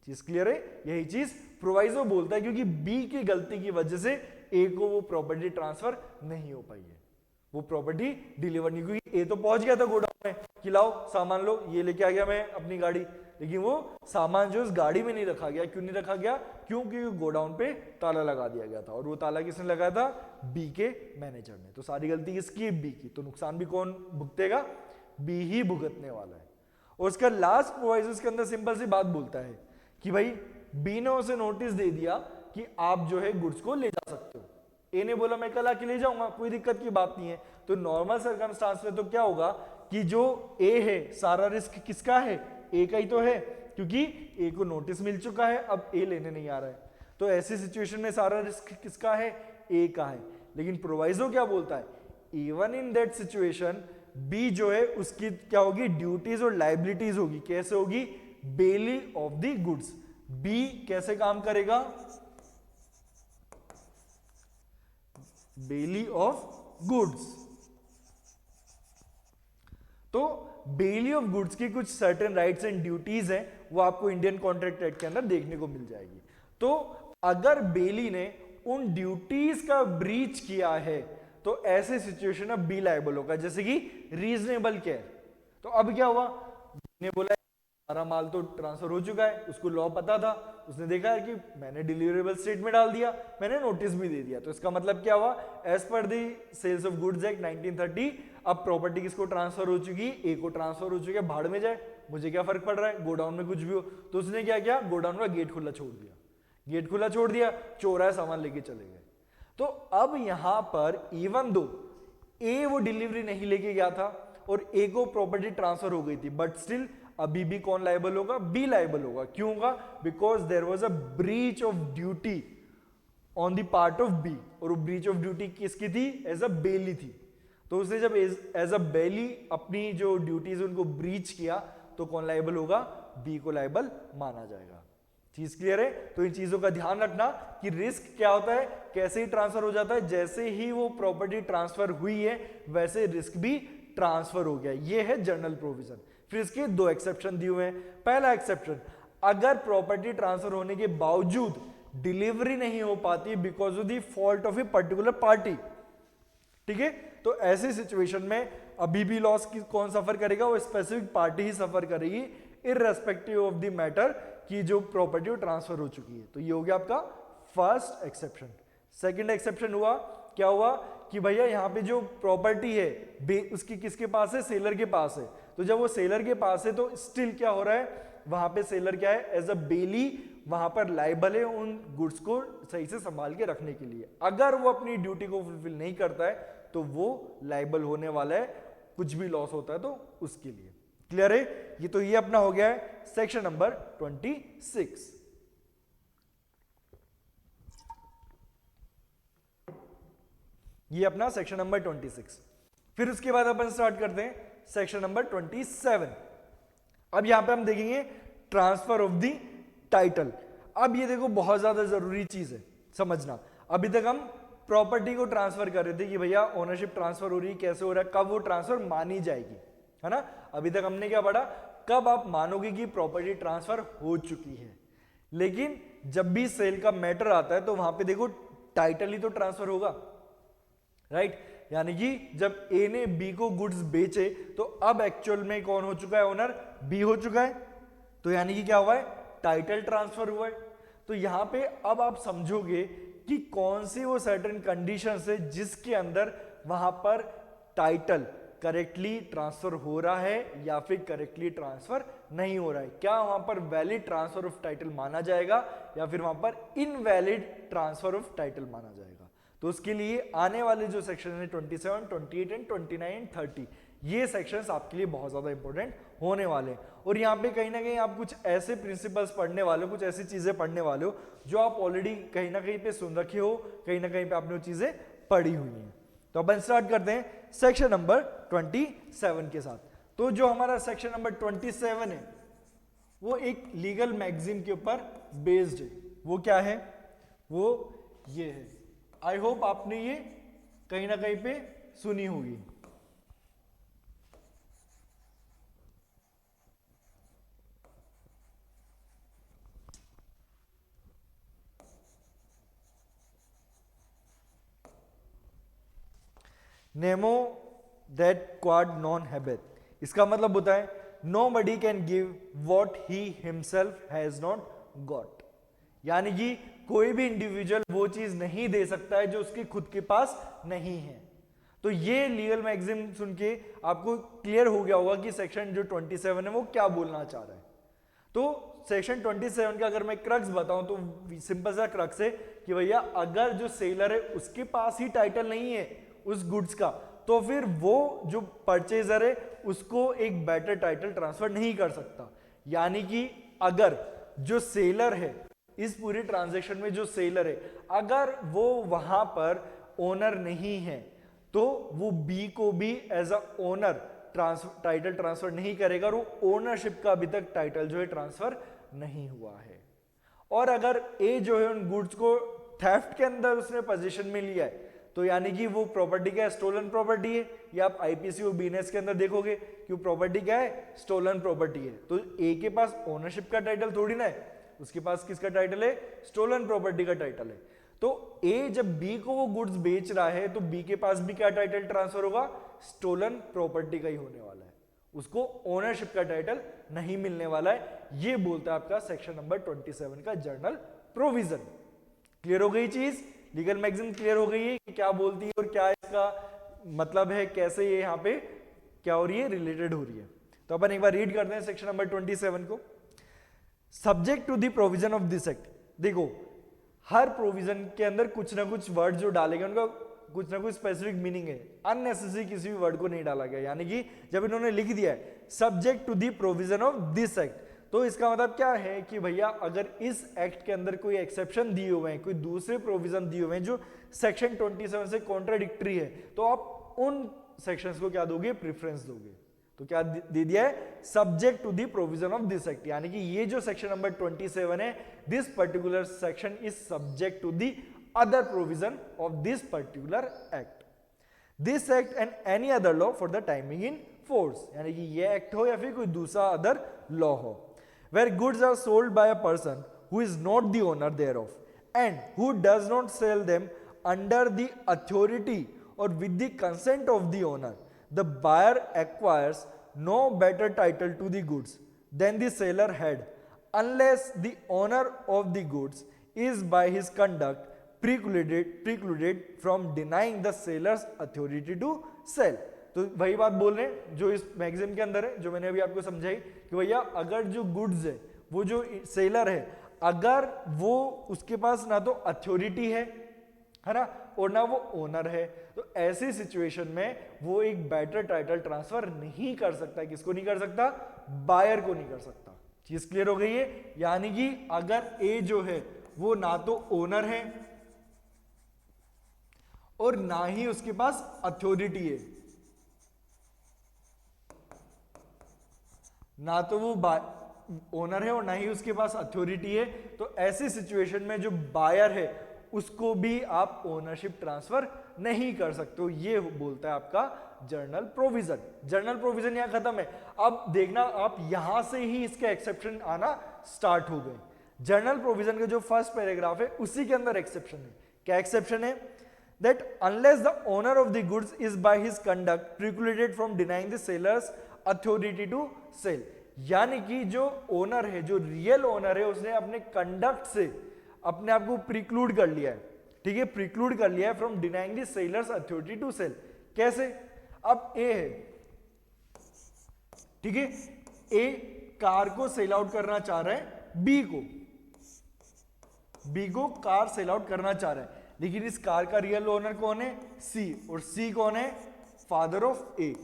चीज क्लियर है? यही चीज प्रोवाइजो बोलता है, क्योंकि बी की गलती की वजह से ए को वो प्रॉपर्टी ट्रांसफर नहीं हो पाई है, वो प्रॉपर्टी डिलीवर नहीं, क्योंकि ए तो पहुंच गया था गोडाउन में कि लाओ सामान लो, ये लेके आ गया मैं अपनी गाड़ी, लेकिन वो सामान जो उस गाड़ी में नहीं रखा गया। क्यों नहीं रखा गया? क्योंकि गोडाउन पे ताला लगा दिया गया था, और वो ताला किसने लगाया था? बी के मैनेजर ने। तो सारी गलती किसकी है? बी की। तो नुकसान भी कौन भुगतेगा? बी ही भुगतने वाला है। और उसका लास्ट प्रोवाइजर्स के अंदर सिंपल सी बात बोलता है कि भाई बी ने उसे नोटिस दे दिया कि आप जो है गुड्स को ले जा सकते हो। ए ने बोला मैं कल आके ले जाऊंगा, कोई दिक्कत की बात नहीं है। तो नॉर्मल सर्कमस्टांस में तो क्या होगा कि जो ए है सारा रिस्क किसका है? ए का ही तो है, क्योंकि ए को नोटिस मिल चुका है, अब ए लेने नहीं आ रहा है। तो ऐसी सिचुएशन में सारा रिस्क किसका है? ए का है। लेकिन प्रोवाइजो क्या बोलता है? Even in that situation B जो है उसकी क्या होगी? ड्यूटीज और लाइबिलिटीज होगी। कैसे होगी? Bailee of the goods. B कैसे काम करेगा? Bailee of goods. तो बेली ऑफ गुड्स की कुछ सर्टेन राइट्स एंड ड्यूटीज हैं, वो आपको इंडियन कॉन्ट्रैक्ट एक्ट के अंदर देखने को मिल जाएगी। तो अगर बेली ने उन ड्यूटीज का ब्रीच किया है तो ऐसे सिचुएशन में बी लायबल होगा, जैसे कि रीजनेबल केयर। तो अब क्या हुआ? ने बोला सारा माल तो ट्रांसफर हो चुका है, उसको लॉ पता था, उसने देखा है कि मैंने डिलीवरेबल स्टेट में डाल दिया, मैंने नोटिस भी दे दिया। तो इसका मतलब क्या हुआ? As per the sales of goods act 1930 अब प्रॉपर्टी किसको ट्रांसफर हो चुकी? ए को ट्रांसफर हो चुकी है। भाड़ में जाए, मुझे क्या फर्क पड़ रहा है? गोडाउन में कुछ भी हो। तो उसने क्या किया? गोडाउन का गेट खुला छोड़ दिया। गेट खुला छोड़ दिया, चोर आए, सामान लेके चले गए। तो अब यहां पर इवन दो ए वो डिलीवरी नहीं लेके गया था और ए को प्रॉपर्टी ट्रांसफर हो गई थी, बट स्टिल अभी भी कौन लायबल होगा? बी लायबल होगा। क्यों होगा? Because there was a breach of duty on the part of B. और वो ब्रीच ऑफ ड्यूटी किसकी थी? एज अ बेली थी। तो उसने जब एज अ बेली अपनी जो ड्यूटीज उनको ब्रीच किया तो कौन लायबल होगा? बी को लायबल माना जाएगा। चीज क्लियर है? तो इन चीजों का ध्यान रखना कि रिस्क क्या होता है, कैसे ही ट्रांसफर हो जाता है। जैसे ही वो प्रॉपर्टी ट्रांसफर हुई है वैसे रिस्क भी ट्रांसफर हो गया। ये है जनरल प्रोविजन। फिर इसके दो एक्सेप्शन दिए हुए हैं। पहला एक्सेप्शन, अगर प्रॉपर्टी ट्रांसफर होने के बावजूद डिलीवरी नहीं हो पाती because of the fault of a particular party, ठीक है, तो ऐसी सिचुएशन में अभी भी लॉस कौन सफर करेगा? वो स्पेसिफिक पार्टी ही सफर करेगी, इररेस्पेक्टिव ऑफ द मैटर कि जो प्रॉपर्टी ट्रांसफर हो चुकी है। तो ये हो गया आपका फर्स्ट एक्सेप्शन। सेकंड एक्सेप्शन हुआ, क्या हुआ कि भैया यहाँ पे जो प्रॉपर्टी है उसकी किसके पास है? सेलर के पास है। तो जब वो सेलर के पास है तो स्टिल क्या हो रहा है? वहां पे सेलर क्या है? एज अ बेली वहां पर लायबल है उन गुड्स को सही से संभाल के रखने के लिए। अगर वो अपनी ड्यूटी को फुलफिल नहीं करता है तो वो लायबल होने वाला है, कुछ भी लॉस होता है तो उसके लिए। क्लियर है? ये तो ये अपना हो गया है सेक्शन नंबर 26। ये अपना सेक्शन नंबर 26। फिर उसके बाद अपन स्टार्ट करते हैं सेक्शन नंबर 27। अब यहां पे हम देखेंगे ट्रांसफर ऑफ द टाइटल। अब ये देखो बहुत ज्यादा जरूरी चीज है समझना। अभी तक हम प्रॉपर्टी को ट्रांसफर कर रहे थे कि भैया ओनरशिप ट्रांसफर हो रही है, कैसे हो रहा है, कब वो ट्रांसफर मानी जाएगी, है ना। अभी तक हमने क्या पढ़ा? कब आप मानोगे कि प्रॉपर्टी ट्रांसफर हो चुकी है। लेकिन जब भी सेल का मैटर आता है तो वहां पे देखो टाइटल ही तो ट्रांसफर होगा, राइट। यानी कि जब ए ने बी को गुड्स बेचे तो अब एक्चुअल में कौन हो चुका है? ओनर बी हो चुका है। तो यानी कि क्या हुआ है? टाइटल ट्रांसफर हुआ है। तो यहां पे अब आप समझोगे कि कौन सी वो सर्टेन कंडीशंस है जिसके अंदर वहां पर टाइटल करेक्टली ट्रांसफर हो रहा है या फिर करेक्टली ट्रांसफर नहीं हो रहा है। क्या वहां पर वैलिड ट्रांसफर ऑफ टाइटल माना जाएगा या फिर वहां पर इनवैलिड ट्रांसफर ऑफ टाइटल माना जाएगा। तो उसके लिए आने वाले जो सेक्शन है 27, 28 एंड 29 एंड 30, ये सेक्शंस आपके लिए बहुत ज्यादा इंपॉर्टेंट होने वाले हैं। और यहाँ पे कहीं ना कहीं आप कुछ ऐसे प्रिंसिपल्स पढ़ने वाले हो, कुछ ऐसी चीजें पढ़ने वाले हो जो आप ऑलरेडी कहीं ना कहीं पे सुन रखे हो, कहीं ना कहीं पे आपने वो चीजें पढ़ी हुई हैं। तो अपन स्टार्ट करते हैं सेक्शन नंबर 27 के साथ। तो जो हमारा सेक्शन नंबर 27 है वो एक लीगल मैगजीन के ऊपर बेस्ड है। वो क्या है? वो ये है। आई होप आपने ये कहीं ना कहीं पे सुनी होगी। नेमो दैट क्वाड नॉन हैबिट, इसका मतलब होता है nobody can give what he himself has not got, यानी कि कोई भी इंडिविजुअल वो चीज नहीं दे सकता है जो उसके खुद के पास नहीं है। तो ये लीगल मैगजीन सुन के आपको क्लियर हो गया होगा कि सेक्शन जो 27 है वो क्या बोलना चाह रहा है। तो सेक्शन 27 का अगर मैं क्रक्स बताऊं तो सिंपल सा क्रक्स है कि भैया अगर जो सेलर है उसके पास ही टाइटल नहीं है उस गुड्स का, तो फिर वो जो परचेजर है उसको एक बेटर टाइटल ट्रांसफर नहीं कर सकता। यानी कि अगर जो सेलर है, इस पूरी ट्रांजैक्शन में जो सेलर है, अगर वो वहां पर ओनर नहीं है तो वो बी को भी as a owner title transfer नहीं करेगा और वो ओनरशिप का अभी तक टाइटल जो है ट्रांसफर नहीं हुआ है। और अगर ए जो है उन गुड्स को थेफ्ट के अंदर उसने पोजीशन में लिया है तो यानी कि वो प्रॉपर्टी क्या है, स्टोलन प्रॉपर्टी है। या आप आईपीसी और बीएनएस के अंदर देखोगे कि वो प्रॉपर्टी क्या है, स्टोलन प्रॉपर्टी है। तो ए के पास ओनरशिप का टाइटल थोड़ी ना है, उसके पास किसका टाइटल है, स्टोलन प्रॉपर्टी का टाइटल है। तो ए जब बी को वो गुड्स बेच रहा है तो बी के पास भी क्या टाइटल ट्रांसफर होगा, स्टोलन प्रॉपर्टी का ही होने वाला है, उसको ओनरशिप का टाइटल नहीं मिलने वाला है। ये बोलता है आपका सेक्शन नंबर 27 का जर्नल प्रोविजन। क्लियर हो गई चीज, लीगल मैगजीन क्लियर हो गई है कि क्या बोलती है और क्या इसका मतलब है, कैसे ये यहाँ पे क्या हो रही है, रिलेटेड हो रही है। तो अपन एक बार रीड करते हैं सेक्शन नंबर 27 को। Subject to the provision of this act, देखो हर प्रोविजन के अंदर कुछ ना कुछ वर्ड जो डाले गए उनका कुछ ना कुछ स्पेसिफिक मीनिंग है, अननेसेसरी किसी भी वर्ड को नहीं डाला गया। यानी कि जब इन्होंने लिख दिया है subject to the provision of this act, तो इसका मतलब क्या है कि भैया अगर इस एक्ट के अंदर कोई एक्सेप्शन दिए हुए हैं, कोई दूसरे प्रोविजन दिए हुए हैं जो सेक्शन 27 से कॉन्ट्राडिक्टरी है, तो आप उन सेक्शंस को क्या दोगे, प्रेफरेंस दोगे। तो क्या दे दिया है, subject to the provision of this act, यानी कि ये जो सेक्शन नंबर 27 है, this particular section is subject to the other provision of this particular act, this act and any other law for the timing in force, यानी कि ये एक्ट हो या फिर कोई दूसरा अदर लॉ हो। Where goods are sold by a person who is not the owner thereof and who does not sell them under the authority or with the consent of the owner, the buyer acquires no better title to the goods than the seller had, unless the owner of the goods is by his conduct precluded from denying the seller's authority to sell। तो वही बात बोल रहे हैं जो इस मैगजीन के अंदर है, जो मैंने अभी आपको समझाई कि भैया अगर जो गुड्स है, वो जो सेलर है, अगर वो उसके पास ना तो अथॉरिटी है ना, और ना वो ओनर है, तो ऐसी सिचुएशन में वो एक बेटर टाइटल ट्रांसफर नहीं कर सकता। किसको नहीं कर सकता, बायर को नहीं कर सकता। चीज क्लियर हो गई है। यानी कि अगर ए जो है वो ना तो ओनर है और ना ही उसके पास अथॉरिटी है, ना तो वो ओनर है और ना ही उसके पास अथॉरिटी है, तो ऐसी सिचुएशन में जो बायर है उसको भी आप ओनरशिप ट्रांसफर नहीं कर सकते। ये बोलता है आपका जर्नल प्रोविजन। जर्नल प्रोविजन यहां खत्म है। अब देखना आप यहां से ही इसके एक्सेप्शन आना स्टार्ट हो गए। जर्नल प्रोविजन का जो फर्स्ट पैराग्राफ है उसी के अंदर एक्सेप्शन है। क्या एक्सेप्शन है, that unless the owner of the goods is by his conduct precluded from denying the seller's authority to sell, यानी कि जो ओनर है, जो रियल ओनर है, उसने अपने कंडक्ट से अपने आप को प्रिक्लूड कर लिया है, ठीक है, प्रिक्लूड कर लिया है from denying the seller's authority to sell. कैसे, अब ए है, ठीक है, ए कार को सेल आउट करना चाह रहा है बी को कार सेल आउट करना चाह रहा है, लेकिन इस कार का रियल ओनर कौन है, सी, और सी कौन है, फादर ऑफ ए,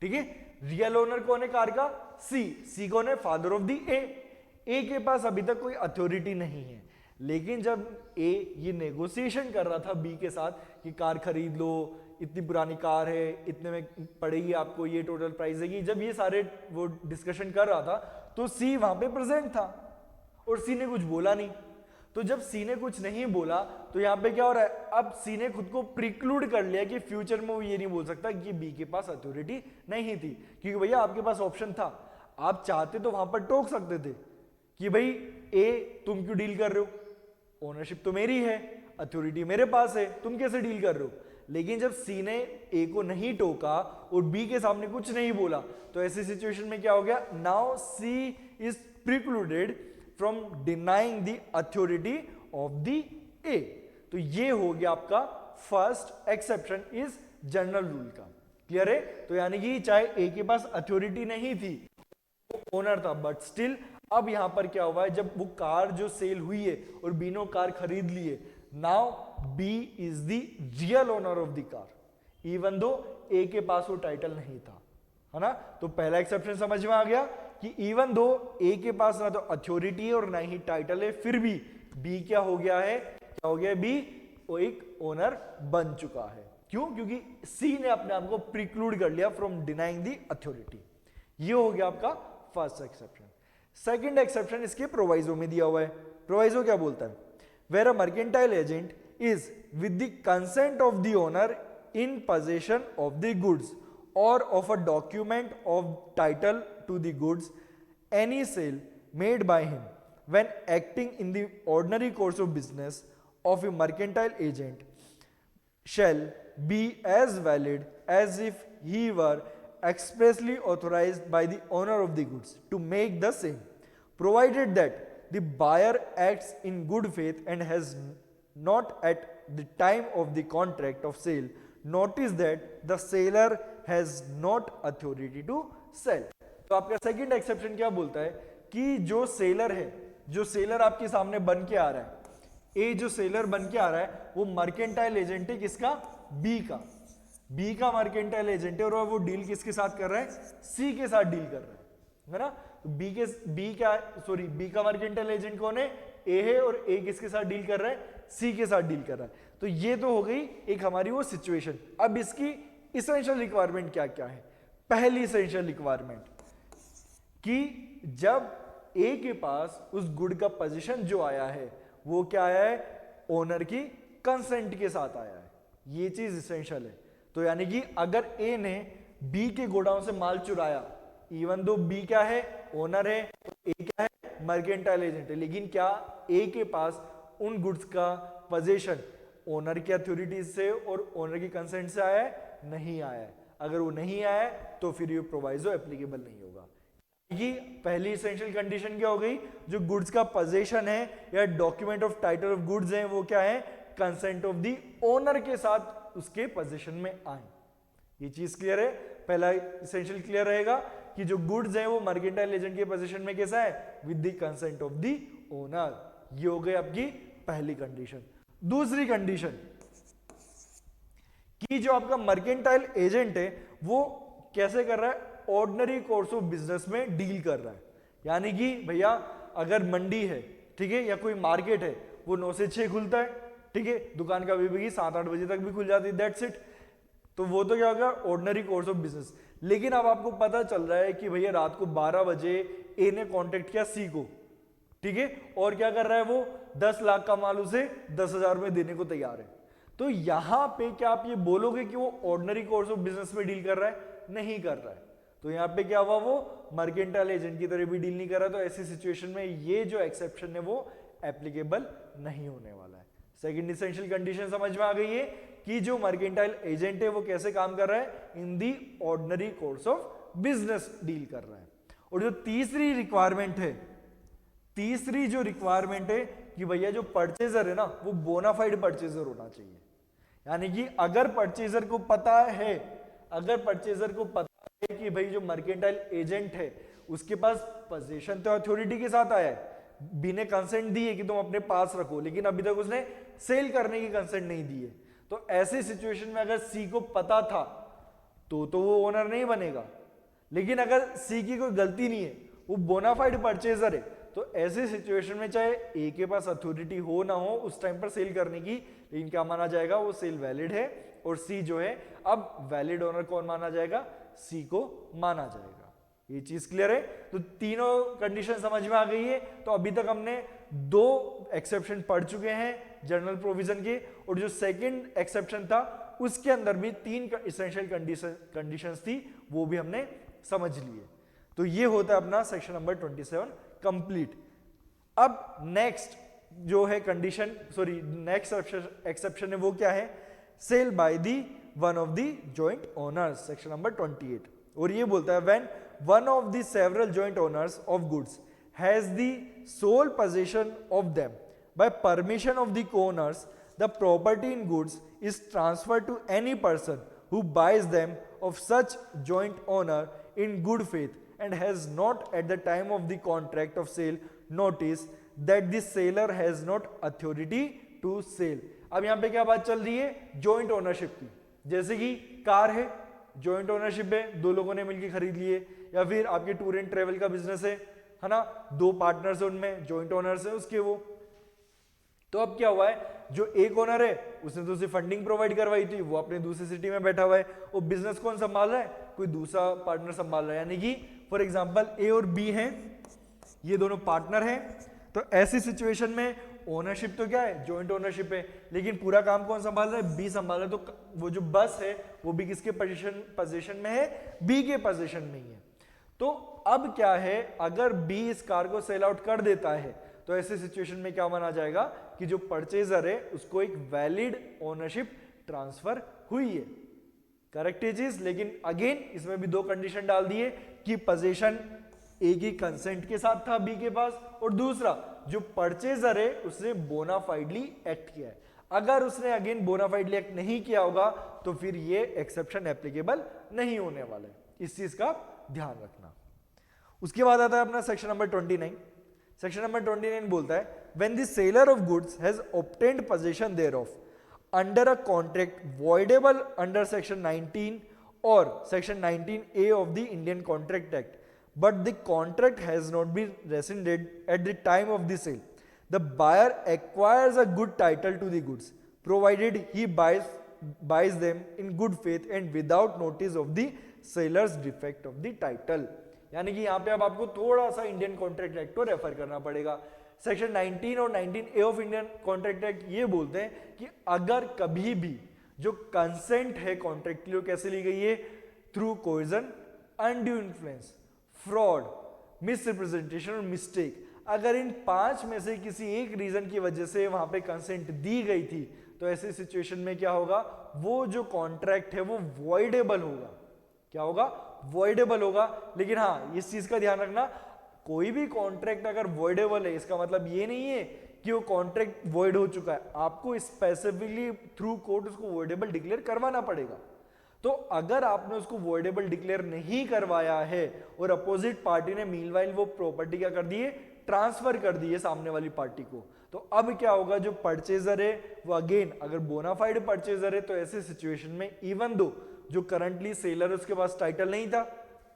ठीक है। रियल ओनर कौन है कार का, सी कौन है, फादर ऑफ दी ए के पास अभी तक कोई अथॉरिटी नहीं है। लेकिन जब ए ये नेगोशिएशन कर रहा था बी के साथ कि कार खरीद लो, इतनी पुरानी कार है, इतने में पड़ेगी आपको, ये टोटल प्राइस है, जब ये सारे वो डिस्कशन कर रहा था तो सी वहां पे प्रेजेंट था और सी ने कुछ बोला नहीं। तो जब सी ने कुछ नहीं बोला तो यहाँ पे क्या हो रहा है, अब सी ने खुद को प्रिक्लूड कर लिया कि फ्यूचर में वो ये नहीं बोल सकता कि बी के पास अथॉरिटी नहीं थी, क्योंकि भैया आपके पास ऑप्शन था, आप चाहते तो वहां पर टोक सकते थे कि भाई ए तुम क्यों डील कर रहे हो, ओनरशिप तो मेरी है, अथॉरिटी मेरे पास है, तुम कैसे डील कर रहे हो। लेकिन जब सी ने ए को नहीं टोका और बी के सामने कुछ नहीं बोला तो ऐसी सिचुएशन में क्या हो गया, now see is precluded from denying the authority of the ए। तो ये हो गया आपका first exception is general rule का। क्लियर है। तो यानी कि चाहे ए के पास अथॉरिटी नहीं थी, ओनर था, बट स्टिल अब यहां पर क्या हुआ है, जब वो कार जो सेल हुई है और बी ने कार खरीद ली है, now B is the real owner of the car even though A के पास वो टाइटल नहीं था, है ना। तो पहला एक्सेप्शन समझ में आ गया कि इवन दो ए के पास ना तो अथॉरिटी है और ना ही टाइटल है, फिर भी बी क्या हो गया है, क्या हो गया, बी वो एक ओनर बन चुका है। क्यों? क्योंकि सी ने अपने आप को प्रिक्लूड कर लिया फ्रॉम डिनाइंग द अथॉरिटी। ये हो गया आपका फर्स्ट एक्सेप्शन। सेकंड एक्सेप्शन इसके प्रोवाइजो में दिया हुआ है। प्रोवाइजो क्या बोलता है, where a mercantile agent is with the consent of the owner in possession of the goods or of a document of title to the goods, any sale made by him when acting in the ordinary course of business of a mercantile agent shall be as valid as if he were expressly authorized by the owner of the goods to make the same, provided that the buyer acts in good faith and has not at the time of the contract of sale notice that the seller has not authority to sell। तो आपका सेकंड एक्सेप्शन क्या बोलता है कि जो सेलर है, जो सेलर आपके सामने बन के आ रहा है, ए जो सेलर बन के आ रहा है वो मर्केंटाइल एजेंट है, किसका, बी का, बी का मर्केंटाइल एजेंट है, और वो डील किसके साथ कर रहा है, सी के साथ डील कर रहा है ना। बी का मर्केंटाइल एजेंट कौन है, ए है, और ए किसके साथ डील कर रहा है, सी के साथ डील कर रहा है। तो ये तो हो गई एक हमारी वो सिचुएशन। अब इसकी इसेंशियल रिक्वायरमेंट क्या क्या है। पहली इसेंशियल रिक्वायरमेंट कि जब ए के पास उस गुड का पोजीशन जो आया है वो क्या आया है, ओनर की कंसेंट के साथ आया है, ये चीज इसेंशियल है। तो यानी कि अगर ए ने बी के गोडाउन से माल चुराया, इवन दो बी क्या है, ओनर है, ए क्या है, मर्केंटाइल एजेंट है, लेकिन क्या ए के पास उन गुड्स का पोजीशन ओनर की अथॉरिटी से और ओनर की कंसेंट से आया है, नहीं आया है। अगर वो नहीं आया है तो फिर ये प्रोवाइजो एप्लीकेबल नहीं होगा। ये पहली एसेंशियल कंडीशन क्या हो गई, जो गुड्स का पोजीशन है या document of title of goods है वो क्या है, कंसेंट ऑफ द ओनर के साथ उसके पोजीशन में आए। ये चीज क्लियर है। पहला एसेंशियल क्लियर रहेगा कि जो गुड्स है वो मर्केंटाइल एजेंट के पोजीशन में कैसा है, with the consent of the owner. ये हो गई आपकी पहली कंडीशन। दूसरी कंडीशन कि जो आपका मर्केंटाइल एजेंट है वो कैसे कर रहा है, ऑर्डिनरी कोर्स ऑफ बिजनेस में डील कर रहा है। यानी कि भैया अगर मंडी है, ठीक है, या कोई मार्केट है, वो 9 से 6 खुलता है, ठीक है, दुकान कभी भी 7-8 बजे तक भी खुल जाती है, दैट्स इट। तो वो तो क्या होगा, ऑर्डिनरी कोर्स ऑफ बिजनेस। लेकिन अब आपको पता चल रहा है कि भैया रात को 12 बजे ए ने कॉन्टेक्ट किया सी को, ठीक है, और क्या कर रहा है, वो 10 लाख का माल उसे 10,000 में देने को तैयार है। तो यहां पे क्या आप ये बोलोगे कि वो ऑर्डिनरी कोर्स ऑफ बिजनेस में डील कर रहा है, नहीं कर रहा है। तो यहां पे क्या हुआ, वो मर्केंटाइल एजेंट की तरह भी डील नहीं कर रहा। तो ऐसी सिचुएशन में ये जो एक्सेप्शन है वो एप्लीकेबल नहीं होने वाला है। सेकंड एसेंशियल कंडीशन समझ में आ गई है कि जो मर्केंटाइल एजेंट है वो कैसे काम कर रहा है, in the ordinary course of business deal कर रहा है। और जो तीसरी रिक्वायरमेंट है, तीसरी जो रिक्वायरमेंट है कि भैया जो परचेजर है ना वो बोनाफाइड परचेजर होना चाहिए। यानी कि अगर परचेजर को पता है, अगर परचेजर को पता है कि भाई जो मर्केंटाइल एजेंट है उसके पास पोजीशन तो अथॉरिटी के साथ आया है, बी ने कंसेंट दी है कि तुम अपने पास रखो, लेकिन अभी तक उसने सेल करने की कंसेंट नहीं दी है। तो ऐसी सिचुएशन में अगर सी को पता था तो वो ओनर नहीं बनेगा। लेकिन अगर सी की कोई गलती नहीं है, वो बोनाफाइड परचेजर है, तो ऐसी सिचुएशन में चाहे ए के पास अथॉरिटी हो ना हो उस टाइम पर सेल करने की, लेकिन क्या माना जाएगा, वो सेल वैलिड है। और सी जो है, अब वैलिड ओनर कौन माना जाएगा, सी को माना जाएगा। ये चीज क्लियर है? तो तीनों कंडीशन समझ में आ गई है। तो अभी तक हमने 2 एक्सेप्शन पढ़ चुके हैं जनरल प्रोविजन के, और जो सेकंड एक्सेप्शन था उसके अंदर भी 3 इसेंशियल कंडीशंस थी, वो भी हमने समझ लिए। तो ये होता है अपना सेक्शन नंबर 27 कंप्लीट। अब नेक्स्ट जो है कंडीशन, सॉरी नेक्स्ट एक्सेप्शन है वो क्या है? Sale by the one of the joint owners, section number 28। और ये बोलता है when one of the several joint owners of goods has the sole position of them by permission of the co-owners, the property in goods is transferred to any person who buys them of such joint owner in good faith and has not at the time of the contract of sale notice that the seller has not authority to sell। अब यहां पे क्या बात चल रही है? जॉइंट ओनरशिप की। जैसे कि कार है, जॉइंट ओनरशिप है, 2 लोगों ने मिलकर खरीद लिए, या फिर आपके टूर एंड ट्रेवल का बिजनेस है ना, 2 पार्टनर्स है, उनमें जॉइंट ओनर्स है उसके वो। तो अब क्या हुआ है, जो एक ओनर है उसने तो उसे फंडिंग प्रोवाइड करवाई थी, वो अपने दूसरी सिटी में बैठा हुआ है, वो बिजनेस कौन संभाल रहा है? कोई दूसरा पार्टनर संभाल रहा है। यानी कि फॉर एग्जांपल ए और बी हैं, ये दोनों पार्टनर हैं। तो ऐसी सिचुएशन में ओनरशिप तो क्या है? जॉइंट ओनरशिप है, लेकिन पूरा काम कौन संभाल रहा है? बी संभाल रहा है। तो वो जो बस है वो भी किसके पोजीशन में है? बी के पोजीशन में ही है। तो अब क्या है, अगर बी इस कार को सेल आउट कर देता है तो ऐसे सिचुएशन में क्या माना जाएगा कि जो परचेजर है उसको एक वैलिड ओनरशिप ट्रांसफर हुई है। करेक्ट है चीज। लेकिन अगेन इसमें भी 2 कंडीशन डाल दिए कि पोजीशन ए की कंसेंट के साथ था बी के पास, और दूसरा जो परचेजर है उसने बोनाफाइडली एक्ट किया है। अगर उसने अगेन बोनाफाइडली एक्ट नहीं किया होगा तो फिर ये एक्सेप्शन एप्लीकेबल नहीं होने वाला है। इस चीज का ध्यान रखना। उसके बाद आता है अपना सेक्शन नंबर 29। सेक्शन नंबर 29 बोलता है when the seller of goods has obtained possession thereof under a contract voidable under section 19 or section 19A of the Indian Contract Act, but the contract has not been rescinded at the time of the sale, the buyer acquires a good title to the goods provided he buys them in good faith and without notice of the seller's defect of the title। यानी कि यहां पे अब आपको थोड़ा सा इंडियन कॉन्ट्रैक्ट एक्ट को रेफर करना पड़ेगा। सेक्शन 19 और 19A of Indian contract act ये बोलते हैं कि अगर कभी भी जो कंसेंट है कॉन्ट्रैक्ट के लिए कैसे ली गई है? Through coercion, undue influence, fraud, misrepresentation और मिस्टेक। अगर इन 5 में से किसी एक रीजन की वजह से वहां पे कंसेंट दी गई थी तो ऐसी सिचुएशन में क्या होगा? वो जो कॉन्ट्रैक्ट है वो वॉइडेबल होगा। क्या होगा? वॉइडेबल होगा। लेकिन हाँ, इस चीज का ध्यान रखना, कोई भी कॉन्ट्रैक्ट अगर वॉइडेबल है इसका मतलब ये नहीं है कि वो कॉन्ट्रैक्ट वॉइड हो चुका है। आपको स्पेसिफिकली थ्रू कोर्ट उसको वॉइडेबल डिक्लेयर करवाना पड़ेगा। तो अगर आपने उसको वॉइडेबल डिक्लेयर नहीं करवाया है और अपोजिट पार्टी ने मीनवाइल वो प्रॉपर्टी क्या कर दी है? ट्रांसफर कर दी है सामने वाली पार्टी को, तो अब क्या होगा? जो परचेजर है वो अगेन अगर बोनाफाइड परचेजर है तो ऐसे सिचुएशन में इवन दो जो करंटली सेलर है उसके पास टाइटल नहीं था,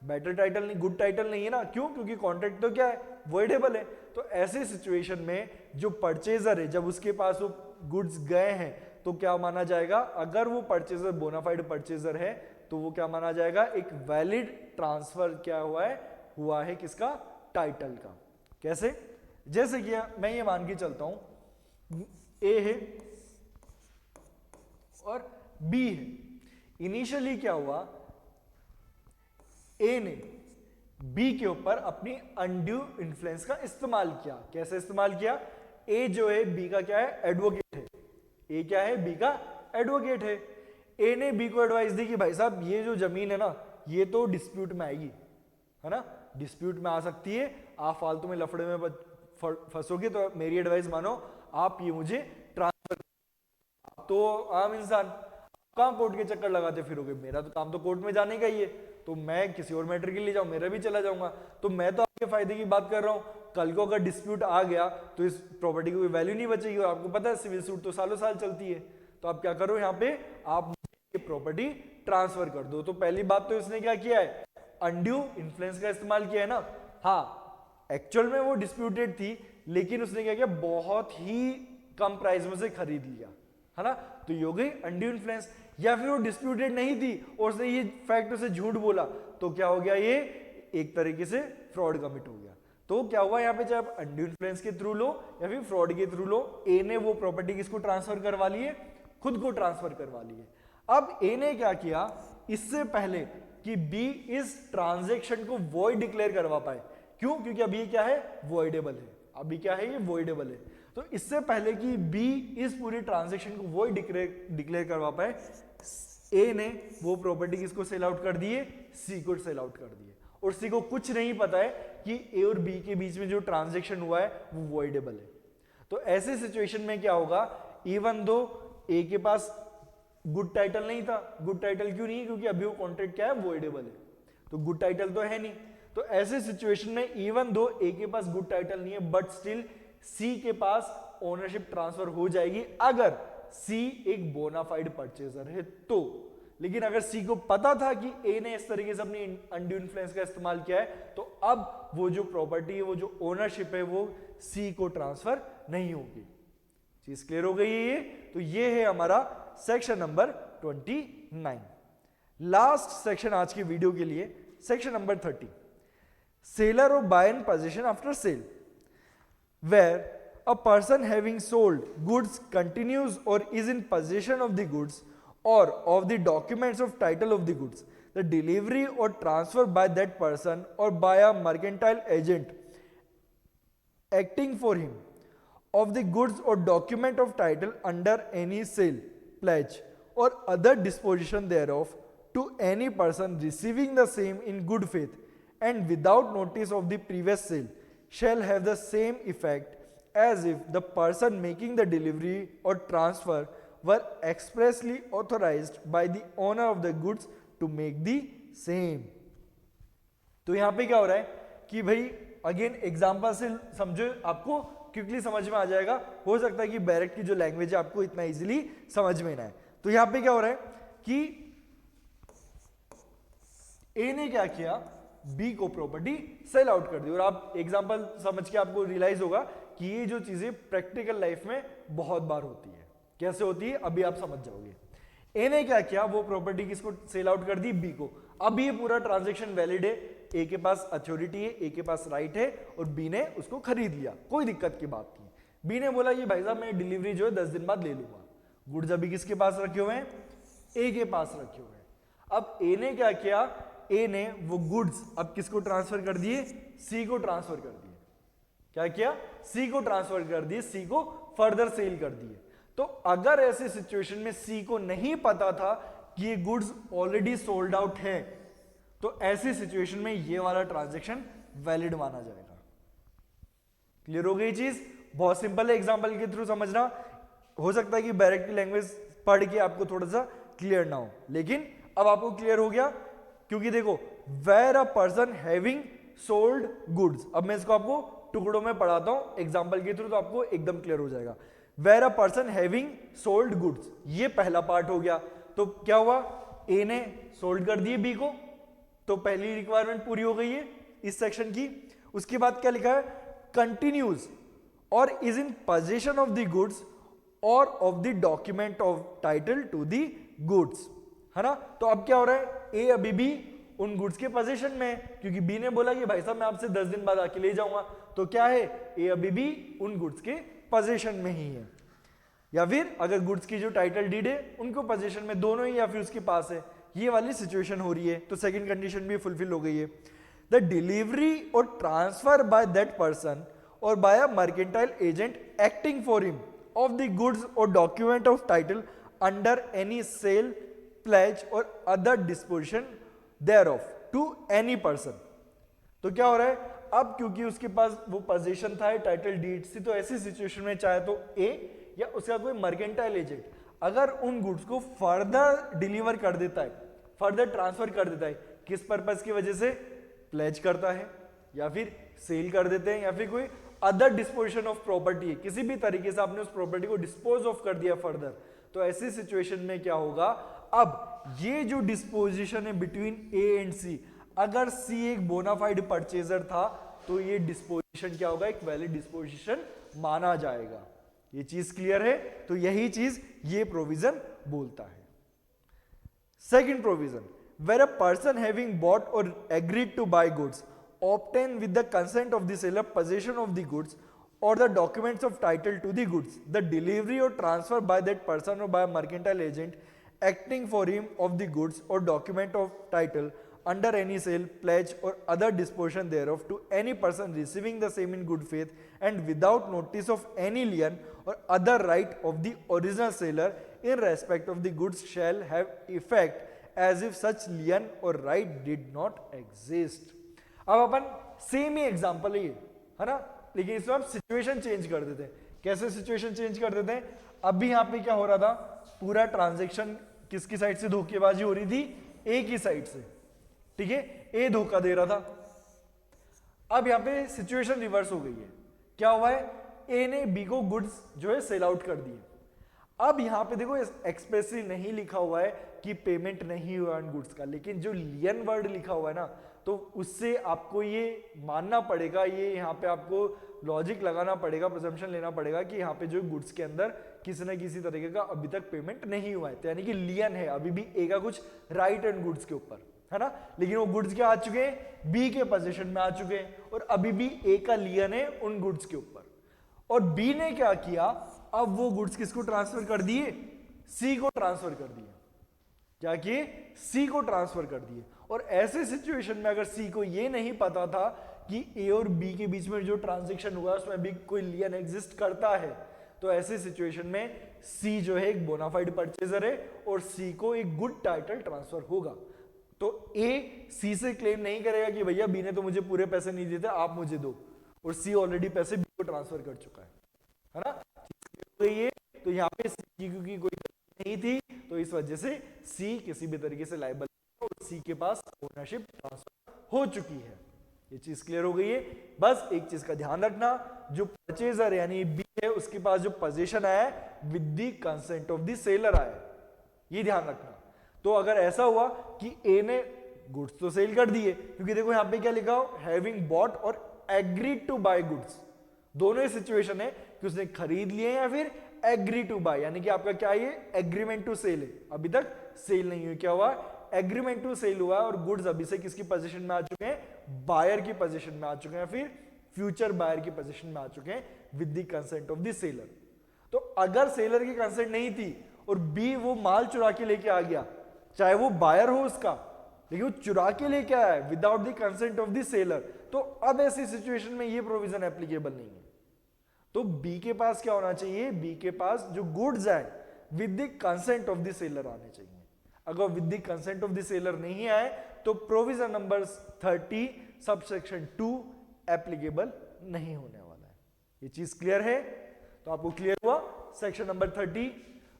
बेटर टाइटल नहीं, गुड टाइटल नहीं है ना, क्यों? क्योंकि कॉन्ट्रैक्ट तो क्या है? वॉइडेबल है। तो ऐसे सिचुएशन में जो परचेजर है जब उसके पास वो गुड्स गए हैं तो क्या माना जाएगा? अगर वो परचेजर बोनाफाइड परचेजर है तो वो क्या माना जाएगा? एक वैलिड ट्रांसफर क्या हुआ है किसका? टाइटल का। कैसे? जैसे कि मैं ये मान के चलता हूं ए है और बी है। इनिशियली क्या हुआ? ए ने बी के ऊपर अपनी अनड्यू इन्फ्लुएंस का इस्तेमाल किया। कैसे इस्तेमाल किया? ए जो है बी का क्या है? एडवोकेट है। ए क्या है? बी का एडवोकेट है। ए ने बी को एडवाइस दी कि भाई साहब ये जो जमीन है ना ये तो डिस्प्यूट में आएगी, है ना, डिस्प्यूट में आ सकती है, आप फालतू में लफड़े में फंसोगे, तो मेरी एडवाइस मानो, आप ये मुझे ट्रांसफर। तो आम इंसान कहां कोर्ट के चक्कर लगाते फिरोगे? मेरा तो काम तो कोर्ट में जाने का ही है, तो मैं किसी और मैटर के लिए जाऊं, मेरा भी चला जाऊंगा। तो मैं तो आपके फायदे की बात कर रहा हूं। कल को अगर डिस्प्यूट आ गया तो इस प्रॉपर्टी की कोई वैल्यू नहीं बचेगी, और आपको पता है सिविल सूट तो सालों साल चलती है। तो आप क्या करो, यहाँ पे आप ये प्रॉपर्टी ट्रांसफर कर दो। तो पहली बात तो इसने क्या किया है? अनड्यू इन्फ्लुएंस का इस्तेमाल किया है ना। हाँ, एक्चुअल में वो डिस्प्यूटेड थी, लेकिन उसने क्या किया? बहुत ही कम प्राइस में से खरीद लिया, है ना। तो ये हो गई अनड्यू इन्फ्लुएंस। या फिर वो डिस्प्यूटेड नहीं थी और उसने ये फैक्ट से झूठ बोला, तो क्या हो गया? ये एक तरीके से फ्रॉड कमिट हो गया। तो क्या हुआ यहाँ पे, चाहे आप अनड्यू इन्फ्लुएंस के थ्रू लो या फिर फ्रॉड के थ्रू लो, ए ने वो प्रॉपर्टी किसको ट्रांसफर करवा ली है, खुद को ट्रांसफर करवा ली है। अब ए ने क्या किया, इससे पहले कि बी इस ट्रांजैक्शन को वॉइड डिक्लेयर करवा पाए, क्यों, क्योंकि अभी क्या है, वॉइडेबल है, अभी क्या है, ये वॉइडेबल है। तो इससे पहले कि बी इस पूरी ट्रांजैक्शन को वॉइड डिक्लेयर करवा पाए, ए ने वो प्रॉपर्टी किसको सेल आउट कर दी है, सी को सेल आउट कर दी है। और सी को कुछ नहीं पता है कि ए और बी के बीच में जो ट्रांजैक्शन हुआ है वो वॉइडेबल है। तो ऐसे सिचुएशन में क्या होगा, इवन दो ए के पास गुड टाइटल नहीं था, गुड टाइटल क्यों नहीं है, क्योंकि अभी वो कॉन्ट्रैक्ट क्या है, वॉइडेबल है, तो गुड टाइटल तो है नहीं। तो ऐसे सिचुएशन में इवन दो ए के पास गुड टाइटल नहीं है, बट स्टिल सी के पास ओनरशिप ट्रांसफर हो जाएगी अगर सी एक बोनाफाइड परचेजर है तो। लेकिन अगर सी को पता था कि ए ने इस तरीके से अपनी अनड्यू इन्फ्लुएंस का इस्तेमाल किया है, तो अब वो जो प्रॉपर्टी है, वो जो ओनरशिप है, वो सी को ट्रांसफर नहीं होगी। चीज क्लियर हो गई है ये। तो ये है हमारा सेक्शन नंबर 29। लास्ट सेक्शन आज की वीडियो के लिए, सेक्शन नंबर 30, सेलर और buyer in position after sale, where a person having sold goods continues or is in possession of the goods or of the documents of title of the goods, the delivery or transfer by that person or by a mercantile agent acting for him of the goods or document of title under any sale, pledge or other disposition thereof to any person receiving the same in good faith and without notice of the previous sale shall have the same effect as if the person making the delivery or transfer were expressly authorized by the owner of the goods to make the same। तो यहां पे क्या हो रहा है कि भाई अगेन एग्जांपल से समझो, आपको क्विकली समझ में आ जाएगा। हो सकता है कि बैरेट की जो लैंग्वेज है आपको इतना इजीली समझ में ना आए। तो यहां पे क्या हो रहा है कि ए ने क्या किया, बी को प्रॉपर्टी सेल आउट कर दी। और आप एग्जांपल समझ के आपको रियलाइज होगा कि ये जो चीजें प्रैक्टिकल लाइफ में बहुत बार होती है। कैसे होती है अभी आप समझ जाओगे। ए ने क्या किया, वो प्रॉपर्टी किसको सेल आउट कर दी, बी को। अब ये पूरा ट्रांजैक्शन वैलिड है, ए के पास अथॉरिटी है, ए के पास राइट है, और बी ने उसको खरीद लिया, कोई दिक्कत की बात नहीं। बी ने बोला कि भाई साहब मैं डिलीवरी जो है 10 दिन बाद ले लूंगा। गुड्स अभी किसके पास रखे हुए हैं, ए के पास रखे हुए हैं। अब ए ने क्या किया, ए ने वो गुड्स अब किसको ट्रांसफर कर दिए, सी को ट्रांसफर कर दिए। क्या किया, सी को ट्रांसफर कर दिए, सी को फर्दर सेल कर दिए। तो अगर ऐसे सिचुएशन में सी को नहीं पता था कि ये गुड्स ऑलरेडी सोल्ड आउट है, तो ऐसी सिचुएशन में ये वाला ट्रांजैक्शन वैलिड माना जाएगा। क्लियर हो गई चीज, बहुत सिंपल है, एग्जांपल के थ्रू समझना। हो सकता है कि बैरेट की लैंग्वेज पढ़ के आपको थोड़ा सा क्लियर ना हो, लेकिन अब आपको क्लियर हो गया। क्योंकि देखो, where a person having sold goods, अब मैं इसको आपको टुकड़ों में पढ़ाता हूं एग्जांपल के थ्रू, तो आपको एकदम क्लियर हो जाएगा। Where a person having sold goods, ये पहला पार्ट हो गया। तो क्या हुआ, ए ने सोल्ड कर दिए बी को, तो पहली रिक्वायरमेंट पूरी हो गई है इस सेक्शन की। उसके बाद क्या लिखा है, कंटिन्यूज और is in position of the goods और of the document of title to the goods, है ना। तो अब क्या हो रहा है, ए अभी भी उन गुड्स के पोजीशन में है, क्योंकि बी ने बोला कि भाई साहब मैं आपसे 10 दिन बाद आके ले जाऊंगा। तो क्या है, ए अभी भी उन गुड्स के पोजीशन में ही है। या फिर अगर गुड्स की जो टाइटल डीड है उनको पोजीशन में, दोनों ही, या फिर उसके पास है, ये वाली सिचुएशन हो रही है। तो सेकंड कंडीशन भी फुलफिल हो गई है। द डिलीवरी और ट्रांसफर बाय दैट पर्सन और by a mercantile agent acting for him of the goods और document of title under any sale, pledge और other disposition thereof to any person। तो क्या हो रहा है, अब क्योंकि उसके पास वो पोजीशन था टाइटल डीड से, तो ऐसी सिचुएशन में चाहे तो ए या उसका कोई मर्केंटाइल एजेंट अगर उन गुड्स को फर्दर डिलीवर कर देता है, फर्दर ट्रांसफर कर देता है, किस पर्पस की वजह से, प्लेज करता है या फिर सेल कर देते हैं, या फिर कोई अदर डिस्पोजिशन ऑफ प्रॉपर्टी है, किसी भी तरीके से आपने उस प्रॉपर्टी को डिस्पोज ऑफ कर दिया फर्दर, तो ऐसी सिचुएशन में क्या होगा, अब ये जो डिस्पोजिशन है बिटवीन ए एंड सी, अगर सी एक बोनाफाइड परचेजर था तो ये डिस्पोजिशन क्या होगा, एक वैलिड डिस्पोजिशन माना जाएगा। ये चीज क्लियर है। तो यही चीज ये प्रोविजन बोलता है। Second provision, where a person having bought or agreed to buy goods obtain with the consent of the seller possession of the goods or the documents of title to the goods, the delivery or transfer by that person or by a mercantile agent acting for him of the goods or document of title under any sale, pledge or other disposition thereof to any person receiving the same in good faith and without notice of any lien or other right of the original seller in respect of the goods shall have effect as if such lien or right did not exist. अब अपन सेम ही एग्जांपल है ना, लेकिन इसमें हम सिचुएशन चेंज कर देते हैं. कैसे सिचुएशन चेंज कर देते हैं? अभी यहाँ पे क्या हो रहा था, पूरा ट्रांजैक्शन किसकी साइड से धोखेबाजी हो रही थी? ए की साइड से. ठीक है, ए धोखा दे रहा था. अब यहाँ पे सिचुएशन रिवर्स हो गई है. क्या हुआ है? ए ने बी को गुड्स जो है सेल आउट कर दिए. अब यहां पे देखो एक्सप्रेसली नहीं लिखा हुआ है कि पेमेंट नहीं हुआ इन गुड्स का, लेकिन जो लियन वर्ड लिखा हुआ है ना, तो उससे आपको ये मानना पड़ेगा, ये यहाँ पे आपको लॉजिक लगाना पड़ेगा, प्रिजम्पशन लेना पड़ेगा कि यहाँ पे जो गुड्स के अंदर किसी न किसी तरीके का अभी तक पेमेंट नहीं हुआ है. तो यानी कि लियन है, अभी भी ए का कुछ राइट एंड गुड्स के ऊपर है ना, लेकिन वो गुड्स क्या आ चुके हैं? बी के पोजीशन में आ चुके हैं और अभी भी ए का लियन है उन गुड्स के ऊपर. और बी ने क्या किया? अब वो गुड्स किसको ट्रांसफर कर दिए? सी को ट्रांसफर कर दिए. क्या किए? सी को ट्रांसफर कर दिए. और ऐसे सिचुएशन में अगर सी को ये नहीं पता था कि ए और बी के बीच में जो ट्रांजैक्शन हुआ उसमें भी कोई लियन एग्जिस्ट करता है, तो ऐसे सिचुएशन में सी जो है एक बोनाफाइड परचेजर है और सी को एक गुड टाइटल ट्रांसफर होगा. तो ए सी से क्लेम नहीं करेगा कि भैया बी ने तो मुझे पूरे पैसे नहीं दिए थे, आप मुझे दो, और सी ऑलरेडी पैसे बी को ट्रांसफर कर चुका है ना. ये तो यहाँ पे सी की कोई नहीं थी, तो इस वजह से सी किसी भी तरीके से लायबल और सी के पास ओनरशिप ट्रांसफर हो चुकी है. ये चीज क्लियर हो गई है. बस एक चीज का ध्यान रखना, जो परचेजर यानी बी है उसके पास जो पोजीशन आया है with the consent of the seller आया है, ये ध्यान रखना. तो अगर ऐसा हुआ कि ए ने गुड्स तो सेल कर दिए, क्योंकि देखो यहाँ पे क्या लिखा हो, हैविंग बॉट और एग्रीड टू बाय गुड्स, दोनों ही सिचुएशन है कि उसने खरीद लिए या फिर एग्री टू बाय, यानी कि आपका क्या है? एग्रीमेंट टू सेल है, अभी तक सेल नहीं हुई. क्या हुआ? एग्रीमेंट टू सेल हुआ और गुड्स अभी से किसकी पोजीशन में आ चुके हैं? बायर की पोजीशन में आ चुके हैं, फिर फ्यूचर बायर की पोजीशन में आ चुके हैं with the consent of the seller. तो अगर सेलर की कंसेंट नहीं थी और बी वो माल चुरा के लेके आ गया, चाहे वो बायर हो उसका, लेकिन वो चुरा के लेके आया है without the consent of the seller, तो अब ऐसी सिचुएशन में ये प्रोविजन एप्लीकेबल नहीं है. तो बी के पास क्या होना चाहिए? बी के पास जो गुड्स है with the consent of the seller आने चाहिए. अगर with the consent of the seller नहीं आए तो प्रोविजन नंबर 30 सबसेक्शन 2 एप्लीकेबल नहीं होने वाला है. ये चीज क्लियर है? तो आपको क्लियर हुआ सेक्शन नंबर 30.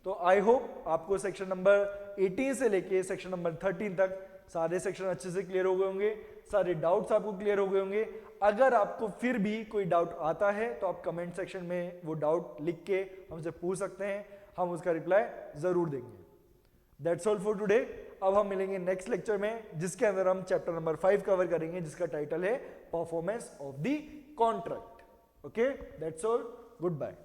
तो आई होप आपको सेक्शन नंबर 18 से लेके सेक्शन नंबर 13 तक सारे सेक्शन अच्छे से क्लियर हो गए होंगे, सारे डाउट्स आपको क्लियर हो गए होंगे. अगर आपको फिर भी कोई डाउट आता है तो आप कमेंट सेक्शन में वो डाउट लिख के हमसे पूछ सकते हैं, हम उसका रिप्लाई जरूर देंगे. That's all for today. अब हम मिलेंगे नेक्स्ट लेक्चर में, जिसके अंदर हम चैप्टर नंबर 5 कवर करेंगे, जिसका टाइटल है performance of the contract. Okay, that's all. Good bye.